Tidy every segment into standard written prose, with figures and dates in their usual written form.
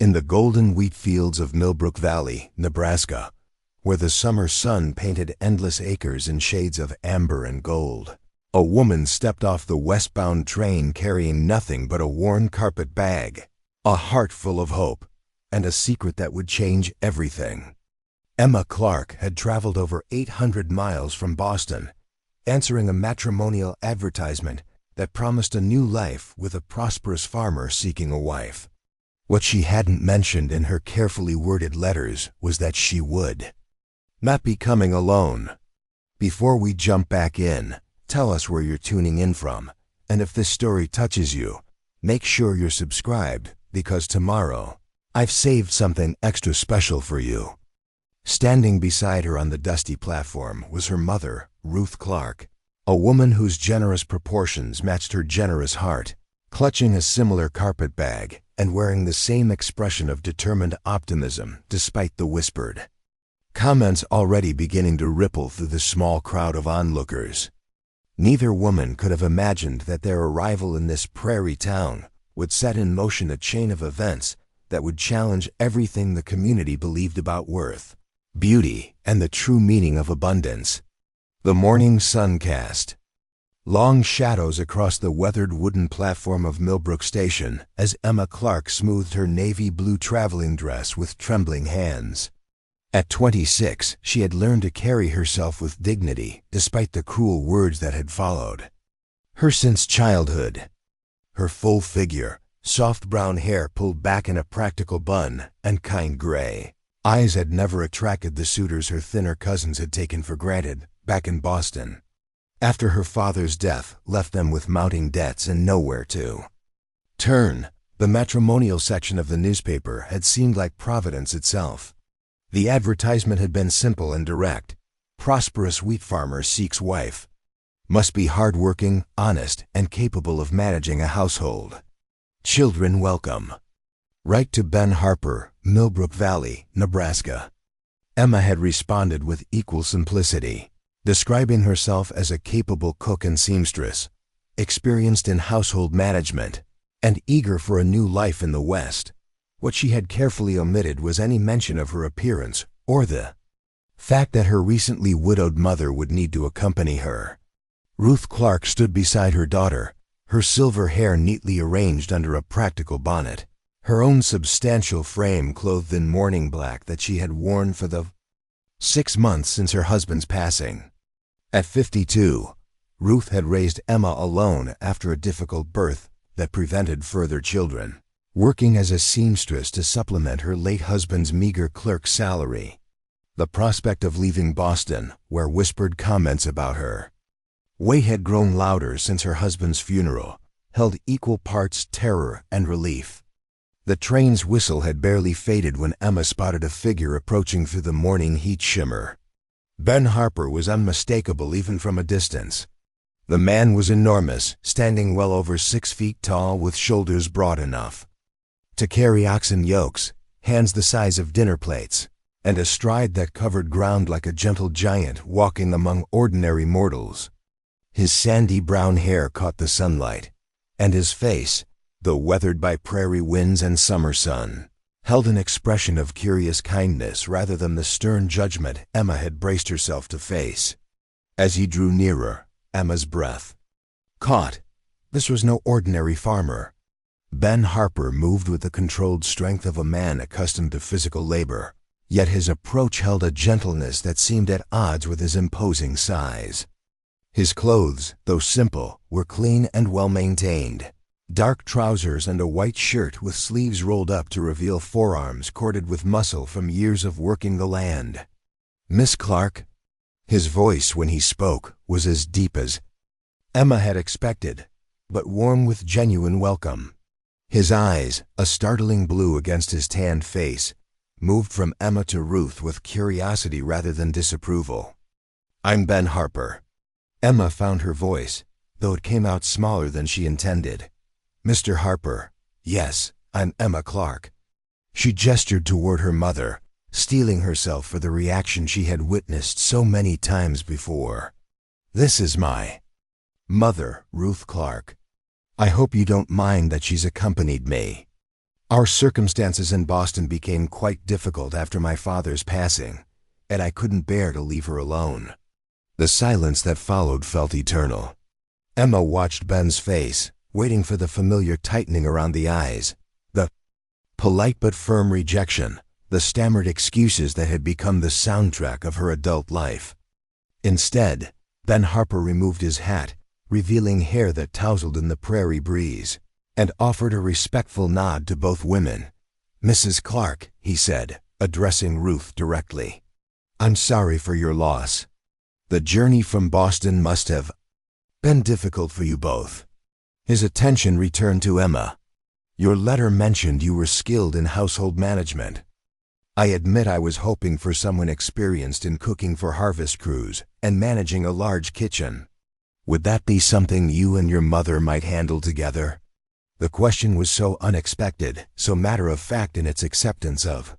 In the golden wheat fields of Millbrook Valley, Nebraska, where the summer sun painted endless acres in shades of amber and gold, a woman stepped off the westbound train carrying nothing but a worn carpet bag, a heart full of hope, and a secret that would change everything. Emma Clarke had traveled over 800 miles from Boston, answering a matrimonial advertisement that promised a new life with a prosperous farmer seeking a wife. What she hadn't mentioned in her carefully worded letters was that she would not be coming alone. Before we jump back in, tell us where you're tuning in from, and if this story touches you, make sure you're subscribed, because tomorrow, I've saved something extra special for you. Standing beside her on the dusty platform was her mother, Ruth Clarke, a woman whose generous proportions matched her generous heart, clutching a similar carpet bag and wearing the same expression of determined optimism despite the whispered comments already beginning to ripple through the small crowd of onlookers. Neither woman could have imagined that their arrival in this prairie town would set in motion a chain of events that would challenge everything the community believed about worth, beauty, and the true meaning of abundance. The morning sun cast long shadows across the weathered wooden platform of Millbrook Station as Emma Clarke smoothed her navy blue traveling dress with trembling hands. At 26, she had learned to carry herself with dignity despite the cruel words that had followed her since childhood. Her full figure, soft brown hair pulled back in a practical bun, and kind gray eyes had never attracted the suitors her thinner cousins had taken for granted back in Boston, after her father's death left them with mounting debts and nowhere to turn. The matrimonial section of the newspaper had seemed like Providence itself. The advertisement had been simple and direct. Prosperous wheat farmer seeks wife. Must be hardworking, honest, and capable of managing a household. Children welcome. Write to Ben Harper, Millbrook Valley, Nebraska. Emma had responded with equal simplicity, describing herself as a capable cook and seamstress, experienced in household management, and eager for a new life in the West. What she had carefully omitted was any mention of her appearance or the fact that her recently widowed mother would need to accompany her. Ruth Clarke stood beside her daughter, her silver hair neatly arranged under a practical bonnet, her own substantial frame clothed in mourning black that she had worn for the 6 months since her husband's passing. At 52, Ruth had raised Emma alone after a difficult birth that prevented further children, working as a seamstress to supplement her late husband's meager clerk salary. The prospect of leaving Boston, where whispered comments about her weight had grown louder since her husband's funeral, held equal parts terror and relief. The train's whistle had barely faded when Emma spotted a figure approaching through the morning heat shimmer. Ben Harper was unmistakable even from a distance. The man was enormous, standing well over 6 feet tall with shoulders broad enough to carry oxen yokes, hands the size of dinner plates, and a stride that covered ground like a gentle giant walking among ordinary mortals. His sandy brown hair caught the sunlight, and his face, though weathered by prairie winds and summer sun, held an expression of curious kindness rather than the stern judgment Emma had braced herself to face. As he drew nearer, Emma's breath caught. This was no ordinary farmer. Ben Harper moved with the controlled strength of a man accustomed to physical labor, yet his approach held a gentleness that seemed at odds with his imposing size. His clothes, though simple, were clean and well-maintained. Dark trousers and a white shirt with sleeves rolled up to reveal forearms corded with muscle from years of working the land. "Miss Clarke?" His voice, when he spoke, was as deep as Emma had expected, but warm with genuine welcome. His eyes, a startling blue against his tanned face, moved from Emma to Ruth with curiosity rather than disapproval. "I'm Ben Harper." Emma found her voice, though it came out smaller than she intended. "Mr. Harper, yes, I'm Emma Clarke." She gestured toward her mother, steeling herself for the reaction she had witnessed so many times before. "This is my mother, Ruth Clarke. I hope you don't mind that she's accompanied me." Our circumstances in Boston became quite difficult after my father's passing, and I couldn't bear to leave her alone. The silence that followed felt eternal. Emma watched Ben's face, waiting for the familiar tightening around the eyes, the polite but firm rejection, the stammered excuses that had become the soundtrack of her adult life. Instead, Ben Harper removed his hat, revealing hair that tousled in the prairie breeze, and offered a respectful nod to both women. "Mrs. Clarke," he said, addressing Ruth directly, "I'm sorry for your loss. The journey from Boston must have been difficult for you both." His attention returned to Emma. "Your letter mentioned you were skilled in household management. I admit I was hoping for someone experienced in cooking for harvest crews and managing a large kitchen. Would that be something you and your mother might handle together?" The question was so unexpected, so matter-of-fact in its acceptance of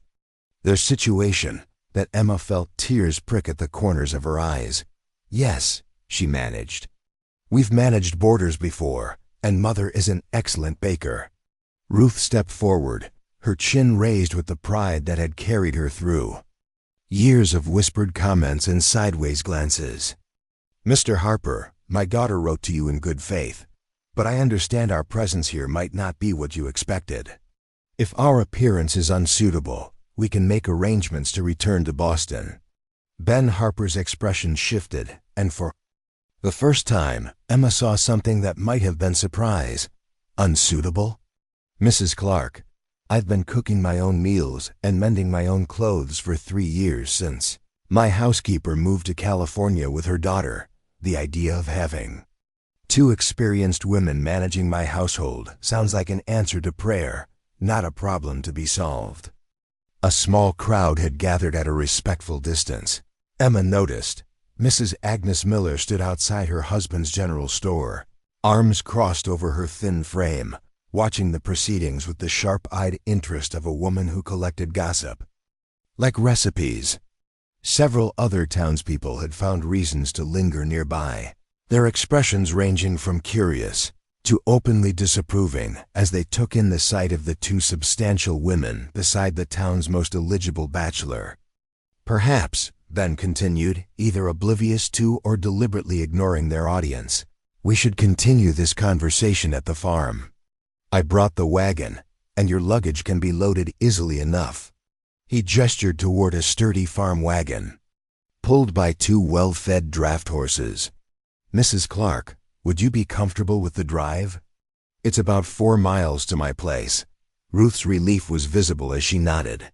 their situation, that Emma felt tears prick at the corners of her eyes. "Yes," she managed. "We've managed boarders before, and Mother is an excellent baker." Ruth stepped forward, her chin raised with the pride that had carried her through years of whispered comments and sideways glances. "Mr. Harper, my daughter wrote to you in good faith, but I understand our presence here might not be what you expected. If our appearance is unsuitable, we can make arrangements to return to Boston." Ben Harper's expression shifted, and for the first time, Emma saw something that might have been surprise. "Unsuitable?" "Mrs. Clarke, I've been cooking my own meals and mending my own clothes for 3 years since my housekeeper moved to California with her daughter. The idea of having 2 experienced women managing my household sounds like an answer to prayer, not a problem to be solved." A small crowd had gathered at a respectful distance. Emma noticed Mrs. Agnes Miller stood outside her husband's general store, arms crossed over her thin frame, watching the proceedings with the sharp-eyed interest of a woman who collected gossip like recipes. Several other townspeople had found reasons to linger nearby, their expressions ranging from curious to openly disapproving as they took in the sight of the 2 substantial women beside the town's most eligible bachelor. "Perhaps," Ben continued, either oblivious to or deliberately ignoring their audience, "we should continue this conversation at the farm. I brought the wagon, and your luggage can be loaded easily enough." He gestured toward a sturdy farm wagon, pulled by 2 well-fed draft horses. "Mrs. Clarke, would you be comfortable with the drive?" "It's about 4 miles to my place." Ruth's relief was visible as she nodded.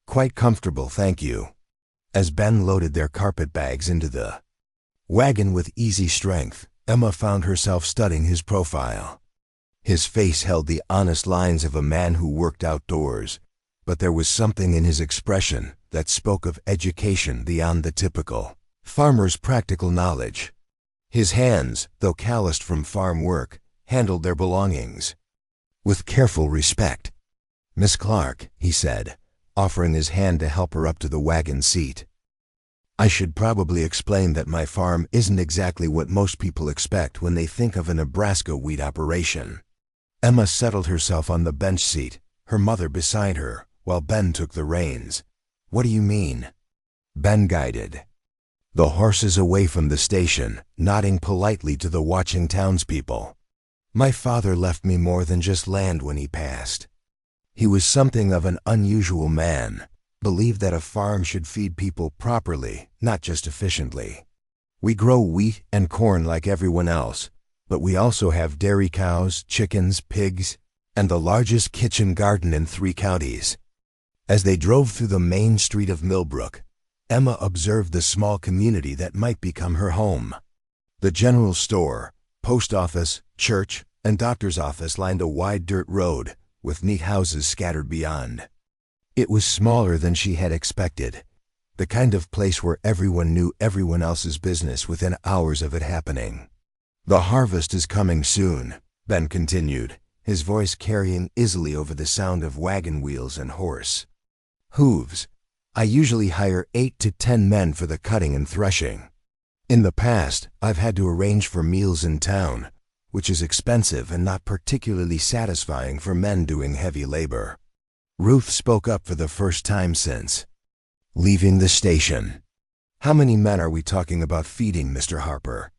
"Quite comfortable, thank you." As Ben loaded their carpet bags into the wagon with easy strength, Emma found herself studying his profile. His face held the honest lines of a man who worked outdoors, but there was something in his expression that spoke of education beyond the typical farmer's practical knowledge. His hands, though calloused from farm work, handled their belongings with careful respect. "Miss Clarke," he said, offering his hand to help her up to the wagon seat. "I should probably explain that my farm isn't exactly what most people expect when they think of a Nebraska wheat operation." Emma settled herself on the bench seat, her mother beside her, while Ben took the reins. "What do you mean?" Ben guided the horses away from the station, nodding politely to the watching townspeople. "My father left me more than just land when he passed. He was something of an unusual man, believed that a farm should feed people properly, not just efficiently. We grow wheat and corn like everyone else, but we also have dairy cows, chickens, pigs, and the largest kitchen garden in 3 counties. As they drove through the main street of Millbrook, Emma observed the small community that might become her home. The general store, post office, church, and doctor's office lined a wide dirt road, with neat houses scattered beyond. It was smaller than she had expected, the kind of place where everyone knew everyone else's business within hours of it happening. "The harvest is coming soon," Ben continued, his voice carrying easily over the sound of wagon wheels and horse hooves. "I usually hire 8 to 10 men for the cutting and threshing. In the past, I've had to arrange for meals in town, which is expensive and not particularly satisfying for men doing heavy labor. Ruth spoke up for the first time since leaving the station. How many men are we talking about feeding, Mr. Harper?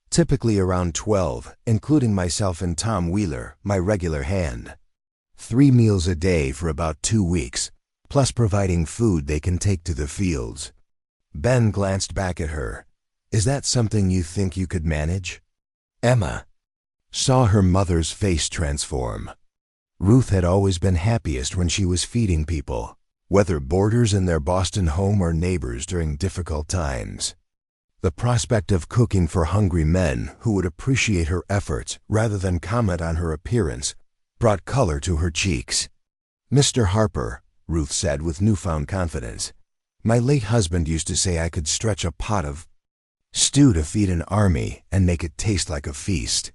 Typically around 12, including myself and Tom Wheeler, my regular hand. 3 meals a day for about 2 weeks, plus providing food they can take to the fields. Ben glanced back at her. Is that something you think you could manage? Emma saw her mother's face transform. Ruth had always been happiest when she was feeding people, whether boarders in their Boston home or neighbors during difficult times. The prospect of cooking for hungry men who would appreciate her efforts rather than comment on her appearance brought color to her cheeks. Mr. Harper, Ruth said with newfound confidence, my late husband used to say I could stretch a pot of stew to feed an army and make it taste like a feast.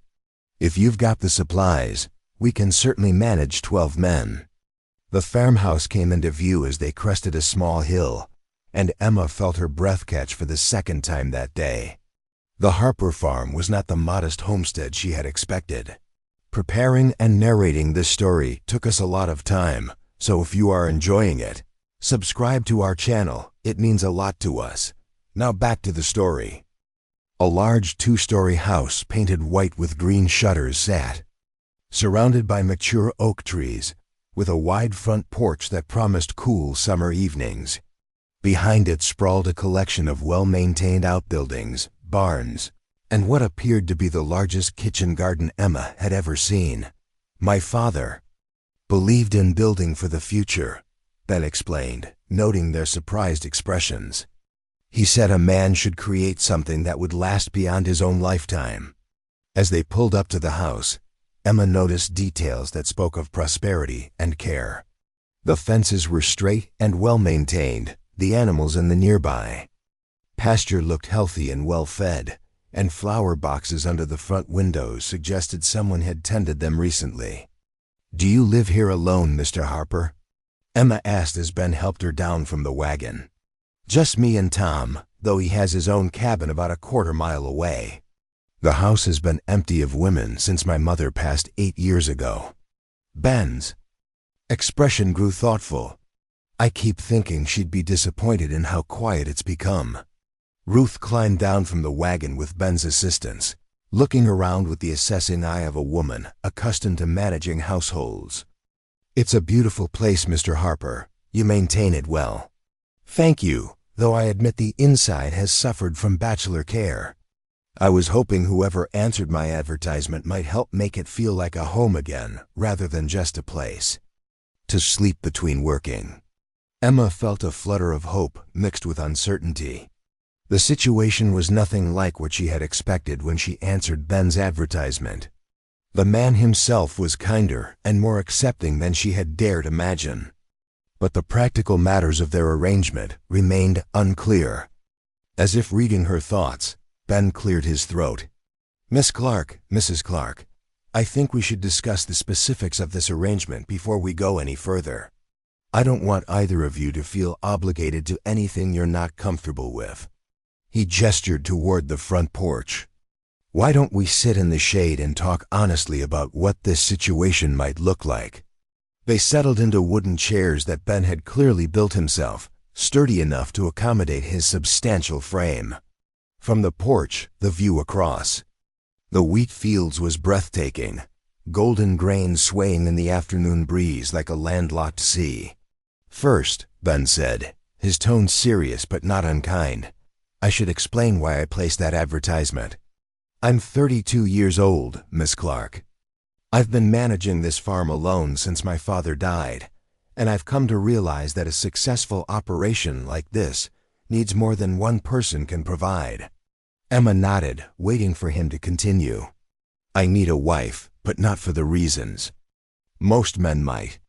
If you've got the supplies, we can certainly manage 12 men. The farmhouse came into view as they crested a small hill, and Emma felt her breath catch for the second time that day. The Harper farm was not the modest homestead she had expected. Preparing and narrating this story took us a lot of time, so if you are enjoying it, subscribe to our channel. It means a lot to us. Now back to the story. A large 2-story house painted white with green shutters sat, surrounded by mature oak trees, with a wide front porch that promised cool summer evenings. Behind it sprawled a collection of well-maintained outbuildings, barns, and what appeared to be the largest kitchen garden Emma had ever seen. My father believed in building for the future, Ben explained, noting their surprised expressions. He said a man should create something that would last beyond his own lifetime. As they pulled up to the house, Emma noticed details that spoke of prosperity and care. The fences were straight and well-maintained, the animals in the nearby pasture looked healthy and well-fed, and flower boxes under the front windows suggested someone had tended them recently. Do you live here alone, Mr. Harper? Emma asked as Ben helped her down from the wagon. Just me and Tom, though he has his own cabin about a quarter-mile away. The house has been empty of women since my mother passed 8 years ago. Ben's expression grew thoughtful. I keep thinking she'd be disappointed in how quiet it's become. Ruth climbed down from the wagon with Ben's assistance, looking around with the assessing eye of a woman accustomed to managing households. It's a beautiful place, Mr. Harper. You maintain it well. Thank you, though I admit the inside has suffered from bachelor care. I was hoping whoever answered my advertisement might help make it feel like a home again, rather than just a place to sleep between working. Emma felt a flutter of hope mixed with uncertainty. The situation was nothing like what she had expected when she answered Ben's advertisement. The man himself was kinder and more accepting than she had dared imagine. But the practical matters of their arrangement remained unclear. As if reading her thoughts, Ben cleared his throat. Miss Clarke, Mrs. Clarke, I think we should discuss the specifics of this arrangement before we go any further. I don't want either of you to feel obligated to anything you're not comfortable with. He gestured toward the front porch. Why don't we sit in the shade and talk honestly about what this situation might look like? They settled into wooden chairs that Ben had clearly built himself, sturdy enough to accommodate his substantial frame. From the porch, the view across the wheat fields was breathtaking, golden grain swaying in the afternoon breeze like a landlocked sea. First, Ben said, his tone serious but not unkind, I should explain why I placed that advertisement. I'm 32 years old, Miss Clarke. I've been managing this farm alone since my father died, and I've come to realize that a successful operation like this needs more than one person can provide. Emma nodded, waiting for him to continue. I need a wife, but not for the reasons most men might.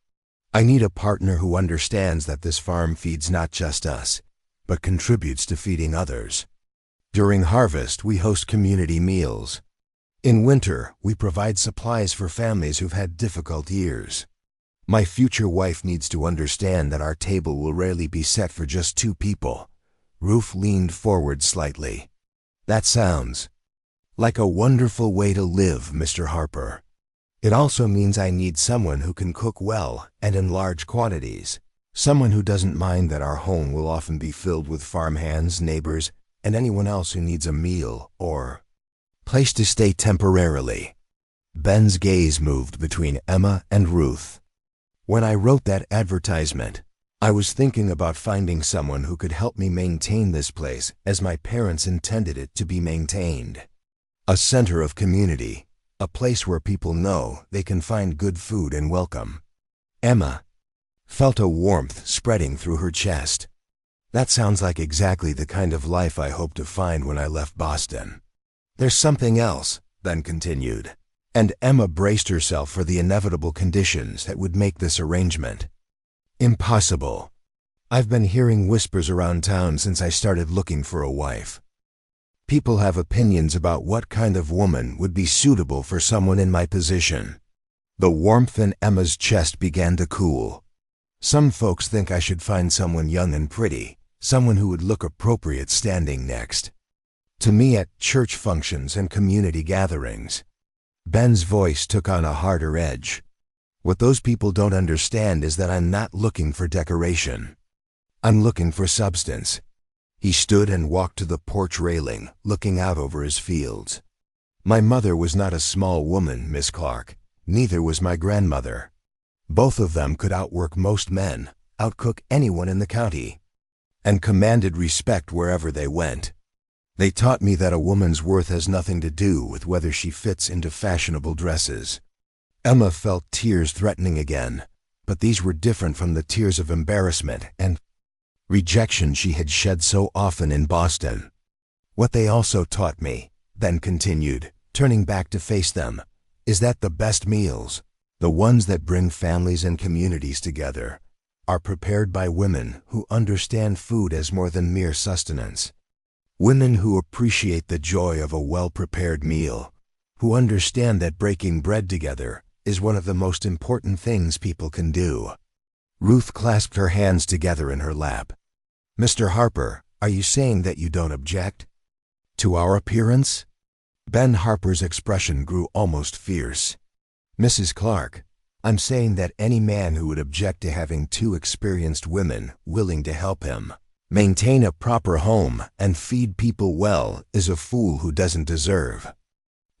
I need a partner who understands that this farm feeds not just us, but contributes to feeding others. During harvest, we host community meals. In winter, we provide supplies for families who've had difficult years. My future wife needs to understand that our table will rarely be set for just 2 people. Ruth leaned forward slightly. That sounds Like a wonderful way to live, Mr. Harper. It also means I need someone who can cook well and in large quantities. Someone who doesn't mind that our home will often be filled with farmhands, neighbors, and anyone else who needs a meal or place to stay temporarily. Ben's gaze moved between Emma and Ruth. When I wrote that advertisement, I was thinking about finding someone who could help me maintain this place as my parents intended it to be maintained. A center of community, a place where people know they can find good food and welcome. Emma felt a warmth spreading through her chest. That sounds like exactly the kind of life I hoped to find when I left Boston. There's something else, Ben continued, and Emma braced herself for the inevitable conditions that would make this arrangement impossible. I've been hearing whispers around town since I started looking for a wife. People have opinions about what kind of woman would be suitable for someone in my position. The warmth in Emma's chest began to cool. Some folks think I should find someone young and pretty, someone who would look appropriate standing next to me at church functions and community gatherings. Ben's voice took on a harder edge. What those people don't understand is that I'm not looking for decoration. I'm looking for substance. He stood and walked to the porch railing, looking out over his fields. My mother was not a small woman, Miss Clarke. Neither was my grandmother. Both of them could outwork most men, outcook anyone in the county, and commanded respect wherever they went. They taught me that a woman's worth has nothing to do with whether she fits into fashionable dresses. Emma felt tears threatening again, but these were different from the tears of embarrassment and rejection she had shed so often in Boston. What they also taught me, Ben continued, turning back to face them, is that the best meals, the ones that bring families and communities together, are prepared by women who understand food as more than mere sustenance. Women who appreciate the joy of a well-prepared meal, who understand that breaking bread together is one of the most important things people can do. Ruth clasped her hands together in her lap. Mr. Harper, are you saying that you don't object to our appearance? Ben Harper's expression grew almost fierce. Mrs. Clarke, I'm saying that any man who would object to having two experienced women willing to help him maintain a proper home and feed people well is a fool who doesn't deserve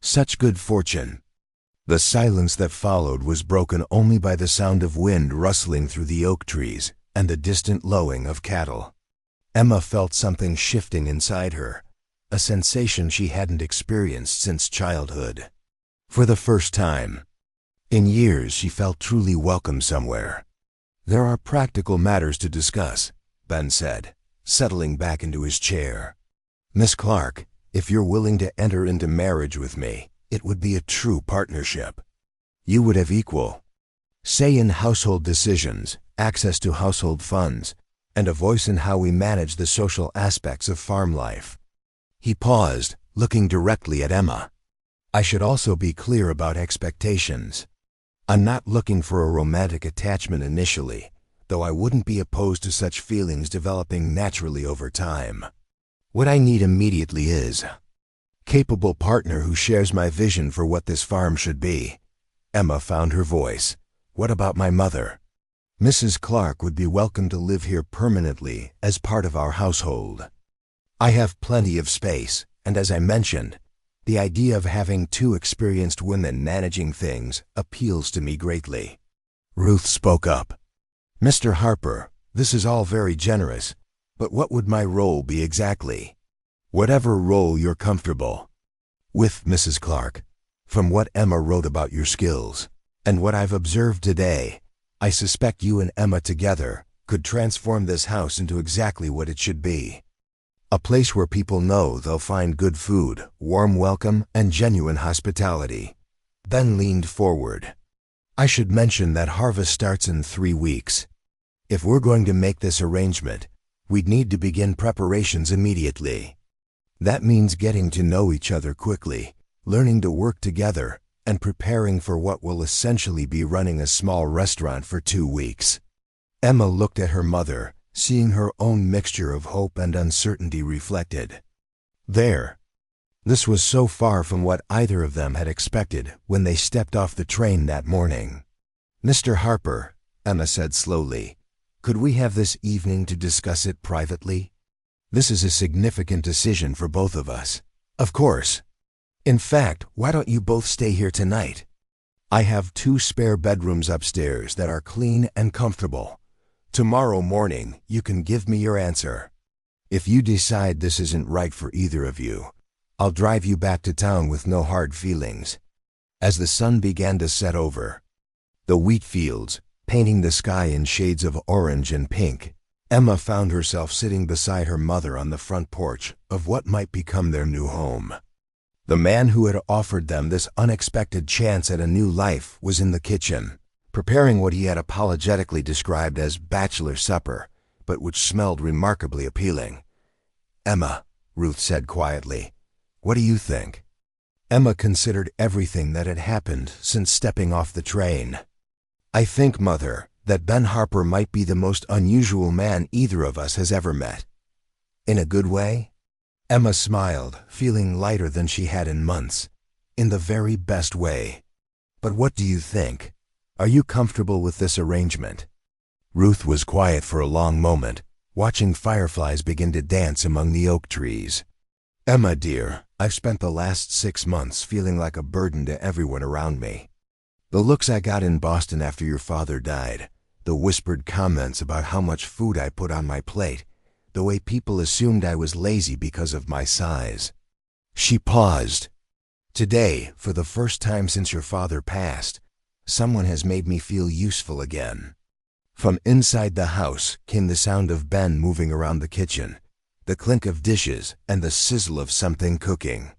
such good fortune. The silence that followed was broken only by the sound of wind rustling through the oak trees and the distant lowing of cattle. Emma felt something shifting inside her, a sensation she hadn't experienced since childhood. For the first time in years, she felt truly welcome somewhere. There are practical matters to discuss, Ben said, settling back into his chair. Miss Clarke, if you're willing to enter into marriage with me, it would be a true partnership. You would have equal say in household decisions, access to household funds, and a voice in how we manage the social aspects of farm life. He paused, looking directly at Emma. I should also be clear about expectations. I'm not looking for a romantic attachment initially, though I wouldn't be opposed to such feelings developing naturally over time. What I need immediately is a capable partner who shares my vision for what this farm should be. Emma found her voice. What about my mother? Mrs. Clarke would be welcome to live here permanently as part of our household. I have plenty of space, and as I mentioned, the idea of having two experienced women managing things appeals to me greatly. Ruth spoke up. Mr. Harper, this is all very generous, but what would my role be exactly? Whatever role you're comfortable with, Mrs. Clarke. From what Emma wrote about your skills, and what I've observed today, I suspect you and Emma together could transform this house into exactly what it should be. A place where people know they'll find good food, warm welcome, and genuine hospitality. Ben leaned forward. I should mention that harvest starts in 3 weeks. If we're going to make this arrangement, we'd need to begin preparations immediately. That means getting to know each other quickly, learning to work together, and preparing for what will essentially be running a small restaurant for 2 weeks. Emma looked at her mother, seeing her own mixture of hope and uncertainty reflected there. This was so far from what either of them had expected when they stepped off the train that morning. "Mr. Harper," Emma said slowly, "could we have this evening to discuss it privately? This is a significant decision for both of us." "Of course. In fact, why don't you both stay here tonight? I have 2 spare bedrooms upstairs that are clean and comfortable. Tomorrow morning, you can give me your answer. If you decide this isn't right for either of you, I'll drive you back to town with no hard feelings." As the sun began to set over the wheat fields, painting the sky in shades of orange and pink, Emma found herself sitting beside her mother on the front porch of what might become their new home. The man who had offered them this unexpected chance at a new life was in the kitchen, preparing what he had apologetically described as bachelor supper, but which smelled remarkably appealing. "Emma," Ruth said quietly, "what do you think?" Emma considered everything that had happened since stepping off the train. "I think, Mother, that Ben Harper might be the most unusual man either of us has ever met." "In a good way?" Emma smiled, feeling lighter than she had in months. "In the very best way. But what do you think? Are you comfortable with this arrangement?" Ruth was quiet for a long moment, watching fireflies begin to dance among the oak trees. "Emma, dear, I've spent the last 6 months feeling like a burden to everyone around me. The looks I got in Boston after your father died, the whispered comments about how much food I put on my plate, the way people assumed I was lazy because of my size." She paused. "Today, for the first time since your father passed, someone has made me feel useful again." From inside the house came the sound of Ben moving around the kitchen, the clink of dishes and the sizzle of something cooking.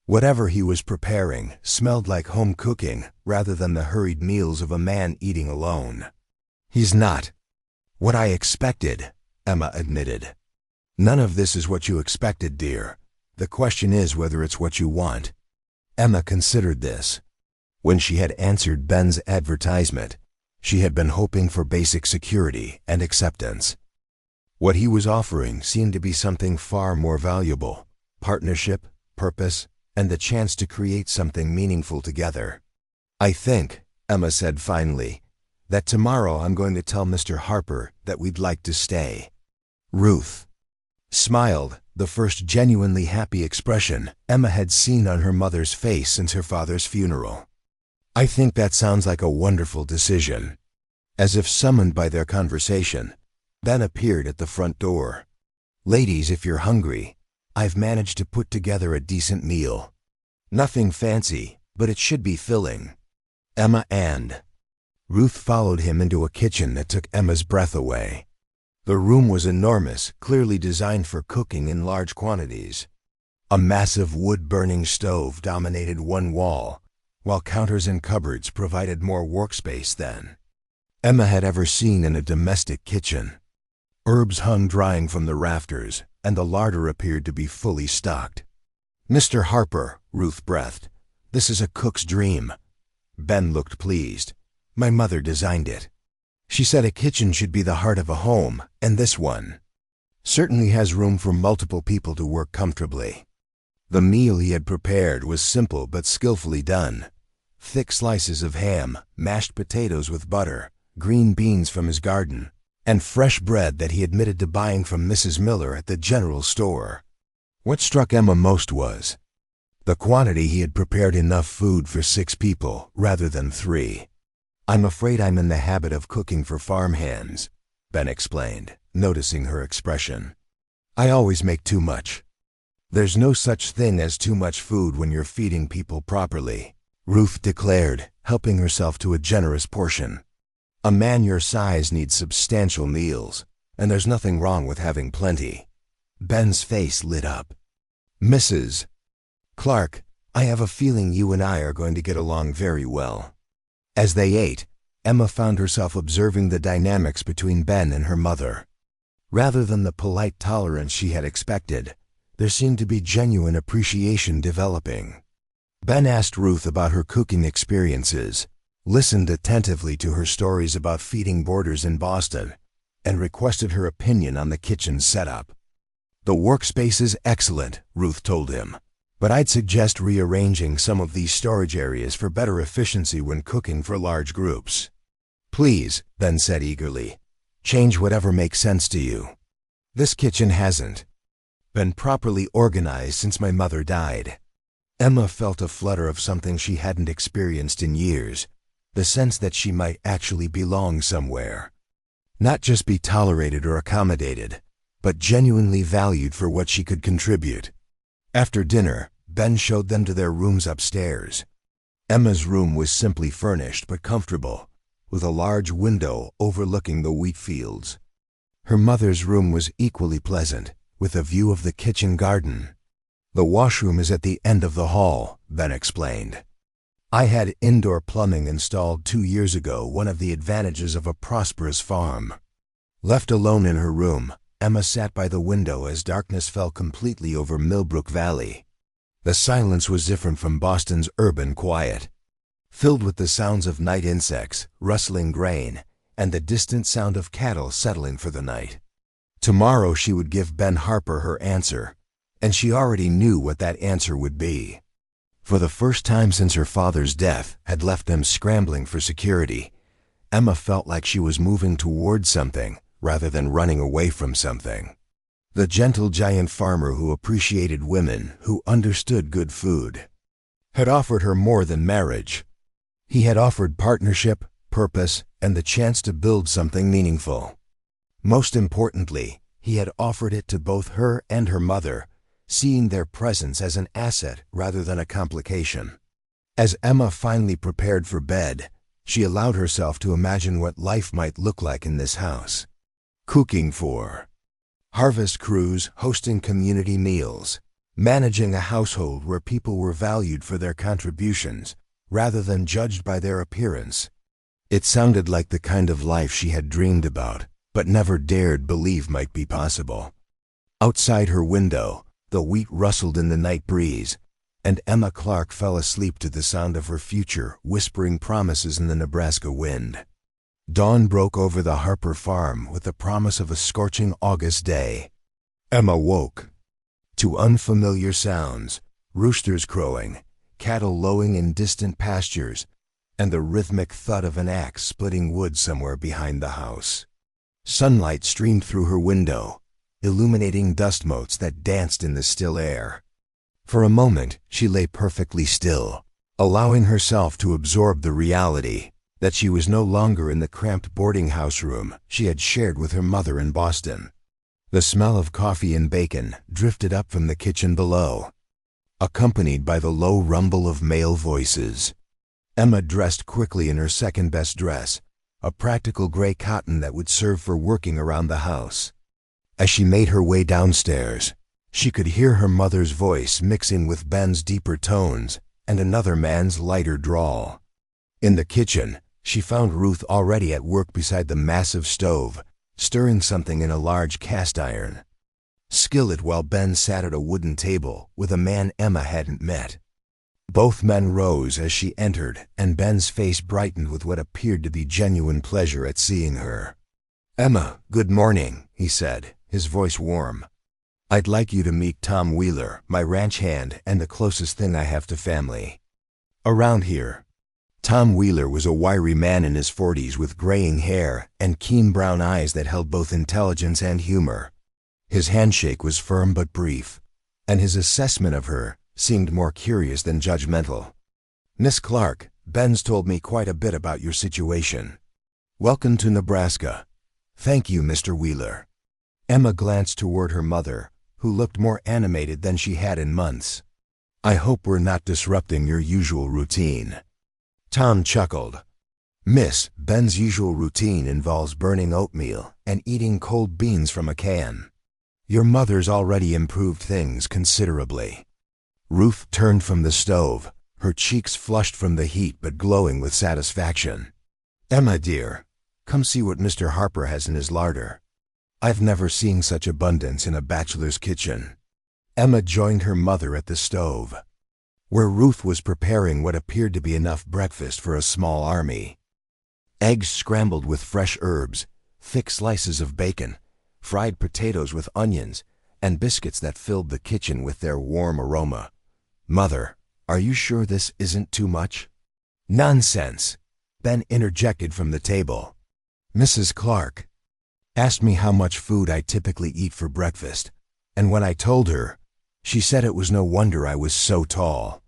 Whatever he was preparing smelled like home cooking rather than the hurried meals of a man eating alone. "He's not what I expected," Emma admitted. "None of this is what you expected, dear. The question is whether it's what you want." Emma considered this. When she had answered Ben's advertisement, she had been hoping for basic security and acceptance. What he was offering seemed to be something far more valuable: partnership, purpose, and the chance to create something meaningful together. "I think," Emma said finally, "that tomorrow I'm going to tell Mr. Harper that we'd like to stay." Ruth smiled, the first genuinely happy expression Emma had seen on her mother's face since her father's funeral. "I think that sounds like a wonderful decision." As if summoned by their conversation, Ben appeared at the front door. "Ladies, if you're hungry, I've managed to put together a decent meal. Nothing fancy, but it should be filling." Emma and Ruth followed him into a kitchen that took Emma's breath away. The room was enormous, clearly designed for cooking in large quantities. A massive wood-burning stove dominated one wall, while counters and cupboards provided more workspace than Emma had ever seen in a domestic kitchen. Herbs hung drying from the rafters, and the larder appeared to be fully stocked. "Mr. Harper," Ruth breathed, "this is a cook's dream." Ben looked pleased. "My mother designed it. She said a kitchen should be the heart of a home, and this one certainly has room for multiple people to work comfortably." The meal he had prepared was simple but skillfully done. Thick slices of ham, mashed potatoes with butter, green beans from his garden, and fresh bread that he admitted to buying from Mrs. Miller at the general store. What struck Emma most was the quantity. He had prepared enough food for 6 people rather than 3. "I'm afraid I'm in the habit of cooking for farmhands," Ben explained, noticing her expression. "I always make too much." "There's no such thing as too much food when you're feeding people properly," Ruth declared, helping herself to a generous portion. "A man your size needs substantial meals, and there's nothing wrong with having plenty." Ben's face lit up. "Mrs. Clarke, I have a feeling you and I are going to get along very well." As they ate, Emma found herself observing the dynamics between Ben and her mother. Rather than the polite tolerance she had expected, there seemed to be genuine appreciation developing. Ben asked Ruth about her cooking experiences, listened attentively to her stories about feeding boarders in Boston, and requested her opinion on the kitchen setup. "The workspace is excellent," Ruth told him. but I'd suggest rearranging some of these storage areas for better efficiency when cooking for large groups. Please, Ben said eagerly. Change whatever makes sense to you. This kitchen hasn't been properly organized since my mother died. Emma felt a flutter of something she hadn't experienced in years, the sense that she might actually belong somewhere. Not just be tolerated or accommodated, but genuinely valued for what she could contribute. After dinner, Ben showed them to their rooms upstairs. Emma's room was simply furnished but comfortable, with a large window overlooking the wheat fields. Her mother's room was equally pleasant, with a view of the kitchen garden. The washroom is at the end of the hall, Ben explained. I had indoor plumbing installed 2 years ago, one of the advantages of a prosperous farm. Left alone in her room, Emma sat by the window as darkness fell completely over Millbrook Valley. The silence was different from Boston's urban quiet, filled with the sounds of night insects, rustling grain, and the distant sound of cattle settling for the night. Tomorrow she would give Ben Harper her answer, and she already knew what that answer would be. For the first time since her father's death had left them scrambling for security, Emma felt like she was moving towards something rather than running away from something. The gentle giant farmer who appreciated women, who understood good food, had offered her more than marriage. He had offered partnership, purpose, and the chance to build something meaningful. Most importantly, he had offered it to both her and her mother, seeing their presence as an asset rather than a complication. As Emma finally prepared for bed, she allowed herself to imagine what life might look like in this house. Cooking for harvest crews, hosting community meals, managing a household where people were valued for their contributions rather than judged by their appearance. It sounded like the kind of life she had dreamed about, but never dared believe might be possible. Outside her window, the wheat rustled in the night breeze, and Emma Clarke fell asleep to the sound of her future whispering promises in the Nebraska wind. Dawn broke over the Harper farm with the promise of a scorching August day. Emma woke to unfamiliar sounds, roosters crowing, cattle lowing in distant pastures, and the rhythmic thud of an axe splitting wood somewhere behind the house. Sunlight streamed through her window, illuminating dust motes that danced in the still air. For a moment, she lay perfectly still, allowing herself to absorb the reality that she was no longer in the cramped boarding house room she had shared with her mother in Boston. The smell of coffee and bacon drifted up from the kitchen below, accompanied by the low rumble of male voices. Emma dressed quickly in her second-best dress, a practical gray cotton that would serve for working around the house. As she made her way downstairs, she could hear her mother's voice mixing with Ben's deeper tones and another man's lighter drawl. In the kitchen, she found Ruth already at work beside the massive stove, stirring something in a large cast iron skillet while Ben sat at a wooden table with a man Emma hadn't met. Both men rose as she entered, and Ben's face brightened with what appeared to be genuine pleasure at seeing her. "Emma, good morning," he said, his voice warm. "I'd like you to meet Tom Wheeler, my ranch hand and the closest thing I have to family around here." Tom Wheeler was a wiry man in his 40s with graying hair and keen brown eyes that held both intelligence and humor. His handshake was firm but brief, and his assessment of her seemed more curious than judgmental. "Miss Clarke, Ben's told me quite a bit about your situation. Welcome to Nebraska." "Thank you, Mr. Wheeler." Emma glanced toward her mother, who looked more animated than she had in months. "I hope we're not disrupting your usual routine." Tom chuckled. "Miss, Ben's usual routine involves burning oatmeal and eating cold beans from a can. Your mother's already improved things considerably." Ruth turned from the stove, her cheeks flushed from the heat but glowing with satisfaction. "Emma, dear, come see what Mr. Harper has in his larder. I've never seen such abundance in a bachelor's kitchen." Emma joined her mother at the stove, where Ruth was preparing what appeared to be enough breakfast for a small army. Eggs scrambled with fresh herbs, thick slices of bacon, fried potatoes with onions, and biscuits that filled the kitchen with their warm aroma. "Mother, are you sure this isn't too much?" "Nonsense," Ben interjected from the table. Mrs. Clarke asked me how much food I typically eat for breakfast, and when I told her, she said it was no wonder I was so tall.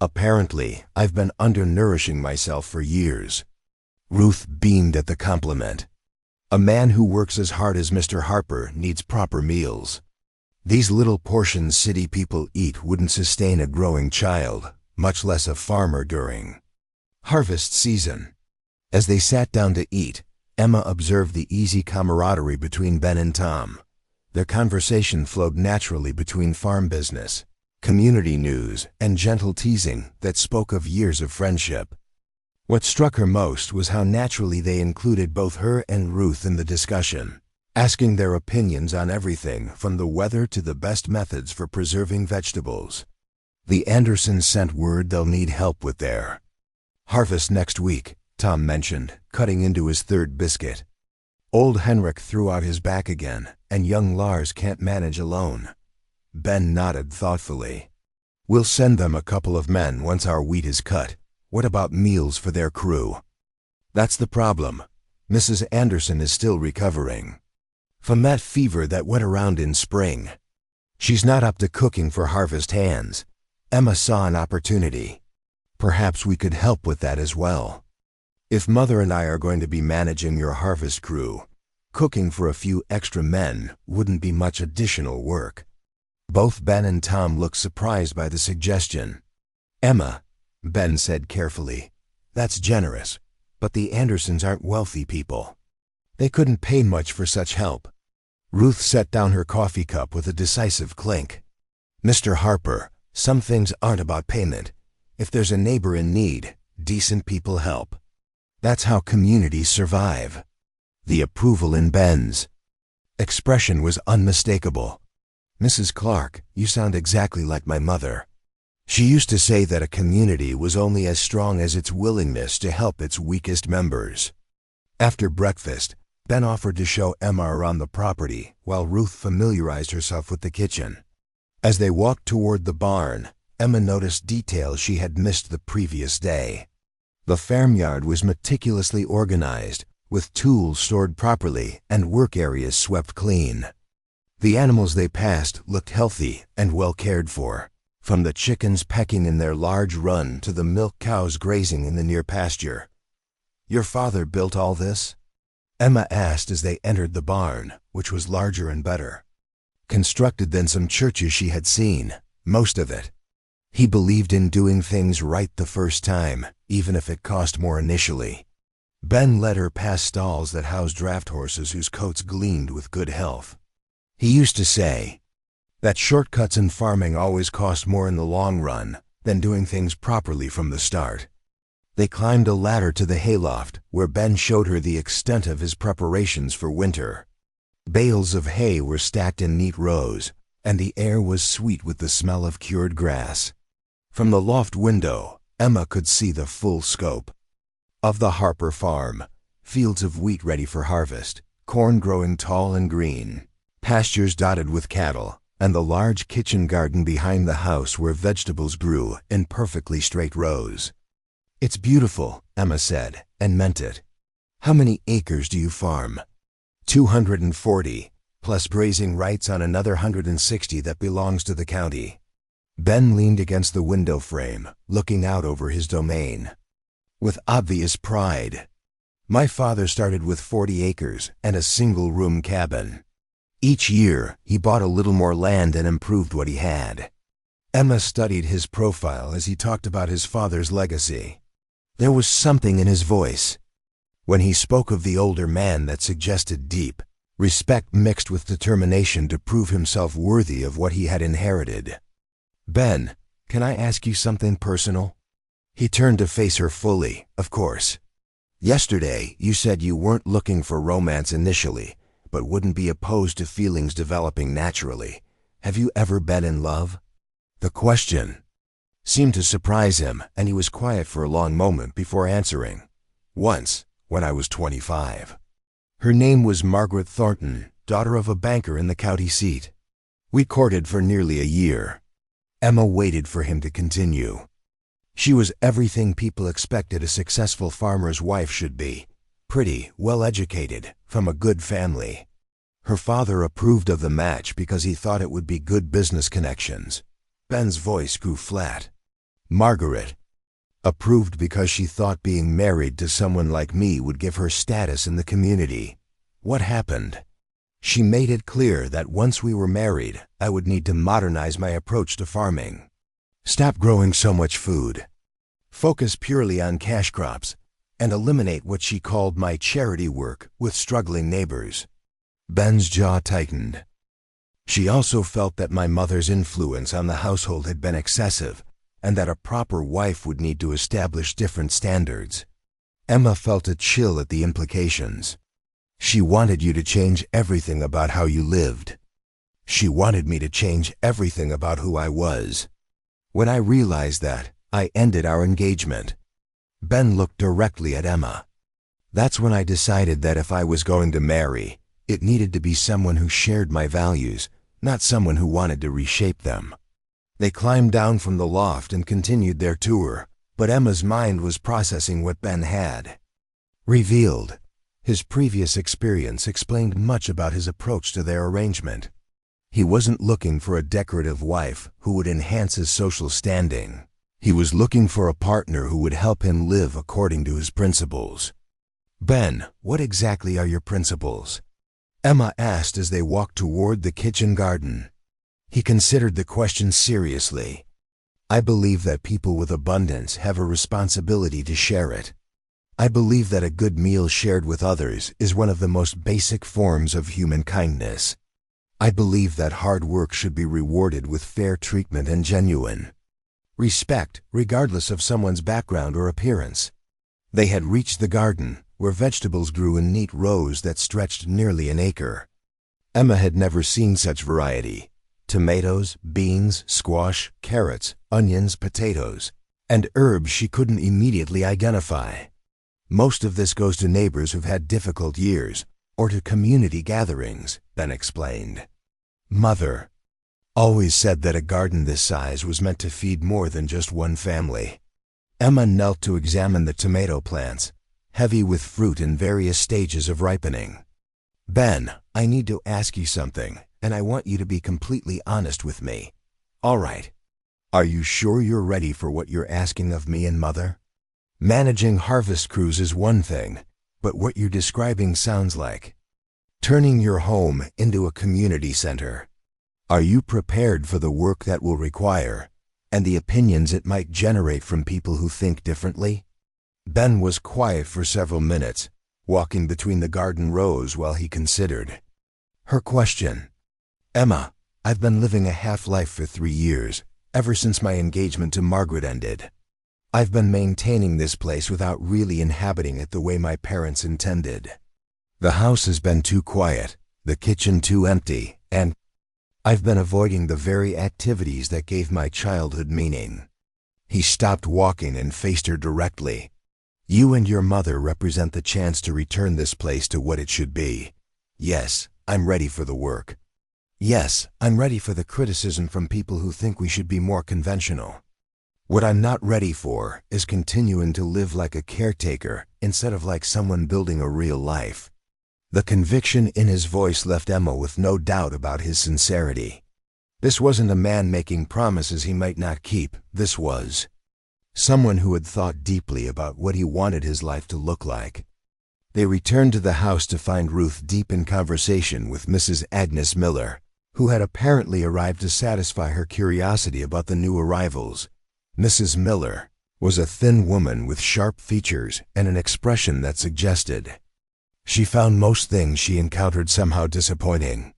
Apparently, I've been undernourishing myself for years. Ruth beamed at the compliment. A man who works as hard as Mr. Harper needs proper meals. These little portions city people eat wouldn't sustain a growing child, much less a farmer during harvest season. As they sat down to eat, Emma observed the easy camaraderie between Ben and Tom. Their conversation flowed naturally between farm business, community news, and gentle teasing that spoke of years of friendship. What struck her most was how naturally they included both her and Ruth in the discussion, asking their opinions on everything from the weather to the best methods for preserving vegetables. The Andersons sent word they'll need help with their harvest next week, Tom mentioned, cutting into his third biscuit. Old Henrik threw out his back again, and young Lars can't manage alone. Ben nodded thoughtfully. "We'll send them a couple of men once our wheat is cut. What about meals for their crew?" "That's the problem. Mrs. Anderson is still recovering from that fever that went around in spring. She's not up to cooking for harvest hands." Emma saw an opportunity. "Perhaps we could help with that as well. If Mother and I are going to be managing your harvest crew, cooking for a few extra men wouldn't be much additional work." Both Ben and Tom looked surprised by the suggestion. "Emma," Ben said carefully, "that's generous, but the Andersons aren't wealthy people. They couldn't pay much for such help." Ruth set down her coffee cup with a decisive clink. "Mr. Harper, some things aren't about payment. If there's a neighbor in need, decent people help. That's how communities survive." The approval in Ben's expression was unmistakable. "Mrs. Clarke, you sound exactly like my mother. She used to say that a community was only as strong as its willingness to help its weakest members." After breakfast, Ben offered to show Emma around the property while Ruth familiarized herself with the kitchen. As they walked toward the barn, Emma noticed details she had missed the previous day. The farmyard was meticulously organized, with tools stored properly and work areas swept clean. The animals they passed looked healthy and well cared for, from the chickens pecking in their large run to the milk cows grazing in the near pasture. "Your father built all this?" Emma asked as they entered the barn, which was larger and better constructed than some churches she had seen, most of it. He believed in doing things right the first time, even if it cost more initially. Ben led her past stalls that housed draft horses whose coats gleamed with good health. He used to say that shortcuts in farming always cost more in the long run than doing things properly from the start. They climbed a ladder to the hayloft, where Ben showed her the extent of his preparations for winter. Bales of hay were stacked in neat rows, and the air was sweet with the smell of cured grass. From the loft window, Emma could see the full scope of the Harper farm: fields of wheat ready for harvest, corn growing tall and green, pastures dotted with cattle, and the large kitchen garden behind the house where vegetables grew in perfectly straight rows. "It's beautiful," Emma said, and meant it. "How many acres do you farm?" 240, plus grazing rights on another 160 that belongs to the county. Ben leaned against the window frame, looking out over his domain with obvious pride. "My father started with 40 acres and a single-room cabin. Each year, he bought a little more land and improved what he had." Emma studied his profile as he talked about his father's legacy. There was something in his voice when he spoke of the older man that suggested deep respect mixed with determination to prove himself worthy of what he had inherited. "Ben, can I ask you something personal?" He turned to face her fully, of course. "Yesterday, you said you weren't looking for romance initially, but wouldn't be opposed to feelings developing naturally. Have you ever been in love?" The question seemed to surprise him, and he was quiet for a long moment before answering. "Once, when I was 25. Her name was Margaret Thornton, daughter of a banker in the county seat. We courted for nearly a year." Emma waited for him to continue. She was everything people expected a successful farmer's wife should be. Pretty, well-educated, from a good family. Her father approved of the match because he thought it would be good business connections. Ben's voice grew flat. Margaret approved because she thought being married to someone like me would give her status in the community. What happened? She made it clear that once we were married, I would need to modernize my approach to farming. Stop growing so much food. Focus purely on cash crops, and eliminate what she called my charity work with struggling neighbors. Ben's jaw tightened. She also felt that my mother's influence on the household had been excessive, and that a proper wife would need to establish different standards. Emma felt a chill at the implications. She wanted you to change everything about how you lived. She wanted me to change everything about who I was. When I realized that, I ended our engagement. Ben looked directly at Emma. That's when I decided that if I was going to marry, it needed to be someone who shared my values, not someone who wanted to reshape them. They climbed down from the loft and continued their tour, but Emma's mind was processing what Ben had revealed. His previous experience explained much about his approach to their arrangement. He wasn't looking for a decorative wife who would enhance his social standing. He was looking for a partner who would help him live according to his principles. Ben, what exactly are your principles? Emma asked as they walked toward the kitchen garden. He considered the question seriously. I believe that people with abundance have a responsibility to share it. I believe that a good meal shared with others is one of the most basic forms of human kindness. I believe that hard work should be rewarded with fair treatment and genuine respect, regardless of someone's background or appearance. They had reached the garden, where vegetables grew in neat rows that stretched nearly an acre. Emma had never seen such variety. Tomatoes, beans, squash, carrots, onions, potatoes, and herbs she couldn't immediately identify. Most of this goes to neighbors who've had difficult years, or to community gatherings, Ben explained. Mother always said that a garden this size was meant to feed more than just one family. Emma knelt to examine the tomato plants, heavy with fruit in various stages of ripening. Ben, I need to ask you something, and I want you to be completely honest with me. All right. Are you sure you're ready for what you're asking of me and Mother? Managing harvest crews is one thing, but what you're describing sounds like turning your home into a community center. Are you prepared for the work that will require, and the opinions it might generate from people who think differently? Ben was quiet for several minutes, walking between the garden rows while he considered her question. Emma, I've been living a half-life for 3 years, ever since my engagement to Margaret ended. I've been maintaining this place without really inhabiting it the way my parents intended. The house has been too quiet, the kitchen too empty, and I've been avoiding the very activities that gave my childhood meaning. He stopped walking and faced her directly. You and your mother represent the chance to return this place to what it should be. Yes, I'm ready for the work. Yes, I'm ready for the criticism from people who think we should be more conventional. What I'm not ready for is continuing to live like a caretaker instead of like someone building a real life. The conviction in his voice left Emma with no doubt about his sincerity. This wasn't a man making promises he might not keep. This was someone who had thought deeply about what he wanted his life to look like. They returned to the house to find Ruth deep in conversation with Mrs. Agnes Miller, who had apparently arrived to satisfy her curiosity about the new arrivals. Mrs. Miller was a thin woman with sharp features and an expression that suggested she found most things she encountered somehow disappointing.